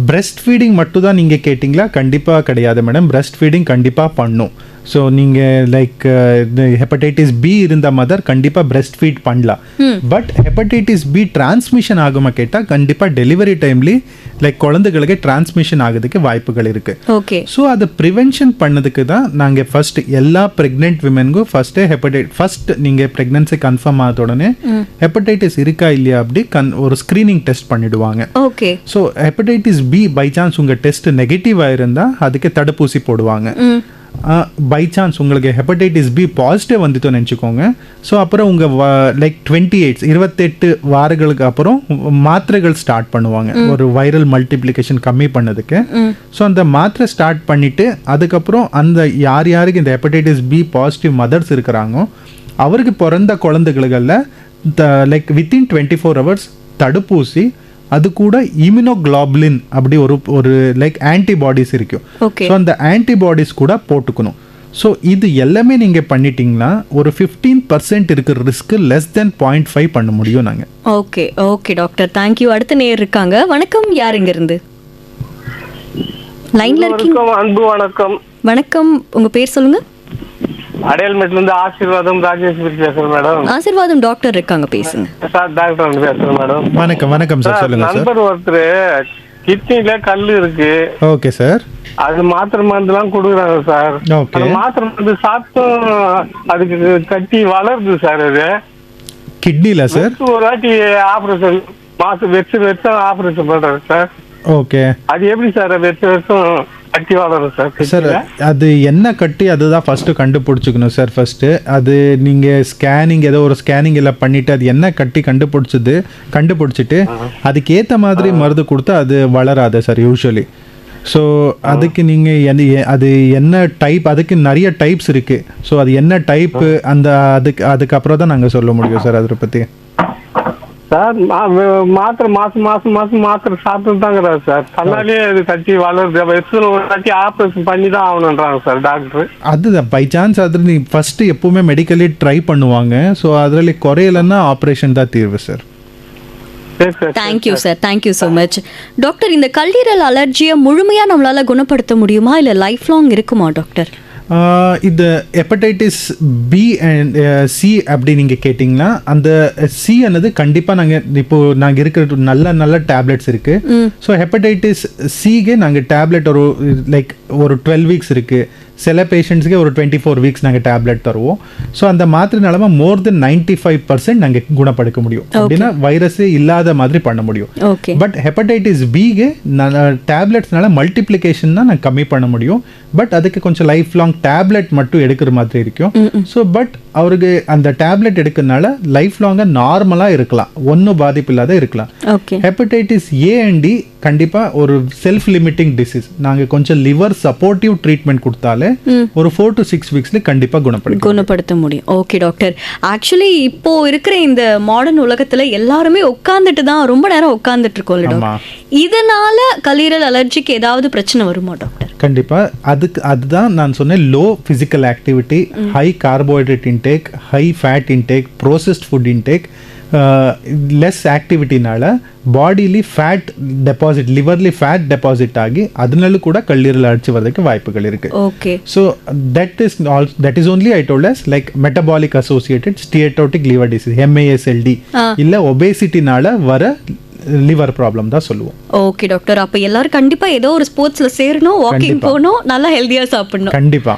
Speaker 3: பிரெஸ்ட் ஃபீடிங் மட்டும் தான் நீங்கள் கேட்டிங்களா? கண்டிப்பாக கிடையாது மேடம். பிரெஸ்ட் ஃபீடிங் கண்டிப்பாக பண்ணும். ஸோ நீங்கள் லைக் ஹெப்படைட்டிஸ் பி இருந்த மதர் கண்டிப்பாக பிரெஸ்ட் ஃபீட் பண்ணலாம். பட் ஹெப்படைட்டிஸ் பி டிரான்ஸ்மிஷன் ஆகுமா கேட்டால் கண்டிப்பாக டெலிவரி டைம்லி லைக் குழந்தைகளுக்கு டிரான்ஸ்மிஷன் ஆகுறதுக்கு வாய்ப்புகள் இருக்கு.
Speaker 2: ஓகே,
Speaker 3: ஸோ அதை ப்ரிவென்ஷன் பண்ணதுக்கு தான் நாங்கள் ஃபர்ஸ்ட் எல்லா ப்ரெக்னென்ட் விமெனுக்கும் ஃபர்ஸ்ட் நீங்கள் ப்ரெக்னன்சி கன்ஃபார்ம் ஆனத உடனே ஹெப்படைட்டிஸ் இருக்கா இல்லையா அப்படி ஒரு ஸ்க்ரீனிங் டெஸ்ட் பண்ணிடுவாங்க.
Speaker 2: Okay,
Speaker 3: so hepatitis B by chance உங்கள் டெஸ்ட் நெகட்டிவாக இருந்தால் அதுக்கு தடுப்பூசி போடுவாங்க. பை சான்ஸ் உங்களுக்கு ஹெப்படைட்டிஸ் பி பாசிட்டிவ் வந்துட்டு நினச்சிக்கோங்க. ஸோ அப்புறம் உங்கள் லைக் 28 வாரங்களுக்கு அப்புறம் மாத்திரைகள் ஸ்டார்ட் பண்ணுவாங்க ஒரு வைரல் மல்டிப்ளிகேஷன் கம்மி பண்ணதுக்கு. ஸோ அந்த மாத்திரை ஸ்டார்ட் பண்ணிவிட்டு அதுக்கப்புறம் அந்த யாருக்கு இந்த ஹெப்படைட்டிஸ் பி பாசிட்டிவ் மதர்ஸ் இருக்கிறாங்களோ அவருக்கு பிறந்த குழந்தைகளில் லைக் வித்தின் 24 hours தடுப்பூசி, அது கூட இம்யூனோகுளோபுலின் அப்படி ஒரு லைக் ஆன்டிபாடிஸ் இருக்கும். ஸோ அந்த ஆன்டிபாடிஸ் கூட போட்டுக்கணும். ஸோ இது எல்லாமே நீங்கள் பண்ணிட்டீங்கன்னா ஒரு 15% இருக்கிற ரிஸ்க்கு லெஸ் தென் 0.5 பண்ண முடியும் நாங்கள்.
Speaker 2: Okay okay doctor, thank you. அடுத்த நேர் இருக்காங்க. வணக்கம், யார் இங்க இருந்து லைன்ல இருக்கீங்க?
Speaker 14: அன்பு வணக்கம்.
Speaker 2: வணக்கம், உங்க பேர் சொல்லுங்க.
Speaker 14: அடையாளமேட்ல இருந்து ஆசீர்வாதம் ராஜேஷ் பேசுறேன் மேடம்.
Speaker 2: ஆசீர்வாதம் டாக்டர் இருக்காங்க, பேசுங்க
Speaker 14: சார். டாக்டர் பேசுறேன் மேடம்.
Speaker 3: வணக்கம். வணக்கம் சார், சொல்லுங்க சார்.
Speaker 14: நண்பர் ஒருத்தர் கிட்னில கல் இருக்கு.
Speaker 3: Okay sir.
Speaker 14: அது மாத்திரை மருந்துலாம் கொடுக்குறாங்க சார்.
Speaker 3: ஓகே.
Speaker 14: மாத்திரை மருந்து சாப்பிட்டும் அதுக்கு கட்டி வளருது சார். அது
Speaker 3: கிட்னில சார்
Speaker 14: ஒரு வாட்டி ஆபரேஷன் மாசம் வெச்சு ஆபரேஷன் பண்றாரு சார்.
Speaker 3: ஓகே.
Speaker 14: அது எப்படி சார் வருஷம் கட்டி வளரும் சார்?
Speaker 3: சார் அது என்ன கட்டி, அதுதான் ஃபர்ஸ்ட் கண்டுபிடிச்சிக்கணும் சார். ஃபர்ஸ்ட் அது நீங்கள் ஸ்கேனிங் ஏதோ ஒரு ஸ்கேனிங் எல்லாம் பண்ணிட்டு அது என்ன கட்டி கண்டுபிடிச்சிட்டு அதுக்கேற்ற மாதிரி மருந்து கொடுத்தா அது வளராது சார் யூஸ்வலி. ஸோ அதுக்கு நீங்கள் அது என்ன டைப், அதுக்கு நிறைய டைப்ஸ் இருக்குது. ஸோ அது என்ன டைப்பு அதுக்கப்புறம் தான் நாங்கள் சொல்ல முடியும் சார் அதை பற்றி.
Speaker 14: சார் மாத்திரை மாசம் மாத்திரை சாப்பிட்டு தாங்கிறாரு சார். அதனாலே அது கட்டி வளருது. ஒரு கட்டி ஆப்ரேஷன் பண்ணி தான் ஆகணுன்றாங்க சார் டாக்டர்.
Speaker 3: அதுதான் பை சான்ஸ் அது நீ ஃபர்ஸ்ட் எப்பவுமே மெடிக்கலி ட்ரை பண்ணுவாங்க. ஸோ அதில் குறையலன்னா ஆப்ரேஷன் தான் தீர்வு sir.
Speaker 2: Thank you sir, thank you so much. Doctor, இந்த கல்லீரல் அலர்ஜியை முழுமையாக நம்மளால குணப்படுத்த முடியுமா, இல்லை லைஃப் லாங் இருக்குமா டாக்டர்?
Speaker 3: இந்த ஹெப்படைட்டிஸ் பி அண்ட் சி அப்படி நீங்கள் கேட்டிங்கன்னா அந்த சி ஆனது கண்டிப்பாக நாங்கள் இருக்கிற நல்ல டேப்லெட்ஸ் இருக்குது. ஸோ ஹெப்படைட்டிஸ் சிக்கு நாங்கள் டேப்லெட் ஒரு 12 weeks இருக்குது. சில பேஷண்ட்ஸுக்கு ஒரு 24 weeks நாங்கள் டேப்லெட் தருவோம். ஸோ அந்த மாத்திரைனால மோர் தென் 95% நாங்கள் குணப்படுத்த முடியும். அப்படின்னா வைரஸே இல்லாத மாதிரி பண்ண முடியும். பட் ஹெப்படைட்டிஸ் பிக்கு டேப்லெட்ஸ்னால மல்டிப்ளிகேஷன் தான் நாங்கள் கம்மி பண்ண முடியும். பட் அதுக்கு கொஞ்சம் லைஃப் லாங் டேப்லெட் மட்டும் எடுக்கிற மாதிரி இருக்கும். ஸோ பட் அவருக்கு அந்த டேப்லெட் எடுக்கிறதுனால லைஃப் லாங்காக நார்மலாக இருக்கலாம், ஒன்றும் பாதிப்பு இல்லாத இருக்கலாம். ஹெப்படைட்டிஸ் ஏ அண்ட் டி கண்டிப்பாக ஒரு செல்ஃப் லிமிட்டிங் டிசீஸ். நாங்கள் கொஞ்சம் லிவர் சப்போர்ட்டிவ் ட்ரீட்மெண்ட் கொடுத்தாலே ஒரு 4 to 6 weeksல கண்டிப்பாக குணப்படுத்த முடியும்.
Speaker 2: ஓகே டாக்டர், ஆக்சுவலி இப்போ இருக்கிற இந்த மாடர்ன் உலகத்துல எல்லாருமே உட்கார்ந்துட்டு தான் ரொம்ப நேரம் உட்கார்ந்துட்டு இருக்கோம். இதனால கல்லீரல் அலர்ஜிக்கு ஏதாவது பிரச்சனை வருமா டாக்டர்?
Speaker 3: கண்டிப்பா. அதுதான் நான் சொன்னேன், low physical activity, high carbohydrate intake, high fat intake, processed food intake, less ஆக்டிவிட்டினால பாடிலி ஃபேட் டெபாசிட், லிவர்லி ஃபேட் டெபாசிட் ஆகி அதனால கூட கல்லீரல் அழற்சி வரதுக்கு வாய்ப்புகள் இருக்கு.
Speaker 2: Okay.
Speaker 3: So that is only I told us like metabolic associated steatotic liver disease, MASLD, இல்ல ஒபேசிட்டினால வர லிவர் ப்ராப்ளம் தான் சொல்லுவோம்.
Speaker 2: ஓகே டாக்டர், அப்ப எல்லாரும் கண்டிப்பா ஏதோ ஒரு ஸ்போர்ட்ஸ்ல சேரணும், வாக்கிங் போகணும், நல்லா ஹெல்தியா சாப்பிடணும்.
Speaker 3: கண்டிப்பா.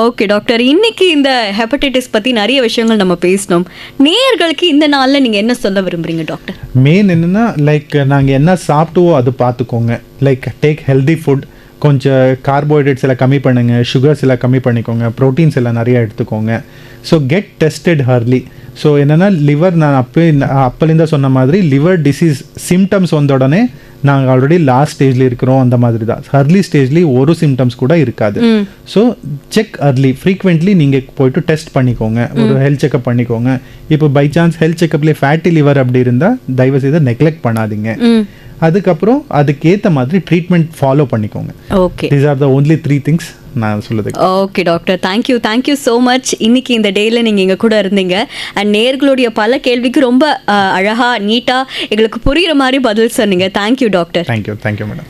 Speaker 2: ஓகே டாக்டர், இன்னைக்கு இந்த ஹெப்படைட்டிஸ் பத்தி நிறைய விஷயங்கள் நம்ம பேசணும். நேயர்களுக்கு இந்த நாள்ல நீங்க என்ன சொல்ல விரும்புறீங்க டாக்டர்?
Speaker 3: மெயின் என்னன்னா லைக் நாங்க என்ன சாப்பிட்டுவோம் அது பார்த்துக்கோங்க. லைக் டேக் ஹெல்தி ஃபுட், கொஞ்சம் கார்போஹைட்ரேட்ஸ் எல்லாம் கம்மி பண்ணுங்க, சுகர்ஸ் எல்லாம் கம்மி பண்ணிக்கோங்க, ப்ரோட்டீன்ஸ் எல்லாம் நிறைய எடுத்துக்கோங்க. So get tested early. So என்னென்னா லிவர், நான் அப்போலேருந்து சொன்ன மாதிரி லிவர் டிசீஸ் சிம்டம்ஸ் வந்த உடனே நாங்கள் ஆல்ரெடி லாஸ்ட் ஸ்டேஜில் இருக்கிறோம் அந்த மாதிரி தான். அர்லி ஸ்டேஜ்லேயே ஒரு சிம்டம்ஸ் கூட இருக்காது. ஸோ செக் அர்லி, ஃப்ரீக்வெண்ட்லி நீங்கள் போய்ட்டு டெஸ்ட் பண்ணிக்கோங்க, ஒரு ஹெல்த் செக்அப் பண்ணிக்கோங்க. இப்போ பை சான்ஸ் ஹெல்த் செக்அப்லேயே ஃபேட்டி லிவர் அப்படி இருந்தால் தயவு செய்து நெக்லெக்ட் பண்ணாதீங்க. அதுக்கப்புறம் அதுக்கேற்ற மாதிரி ட்ரீட்மெண்ட் ஃபாலோ பண்ணிக்கோங்க.
Speaker 2: Okay,
Speaker 3: these are the only 3 things நான் சொல்லுது.
Speaker 2: Okay doctor, thank you so much. இன்னைக்கு இந்த டேயில் நீங்கள் எங்கள் கூட இருந்தீங்க அண்ட் நேர்களுடைய பல கேள்விக்கு ரொம்ப அழகாக நீட்டாக எங்களுக்கு புரிகிற மாதிரி பதில் சொன்னீங்க. Thank you doctor.
Speaker 3: Thank you madam.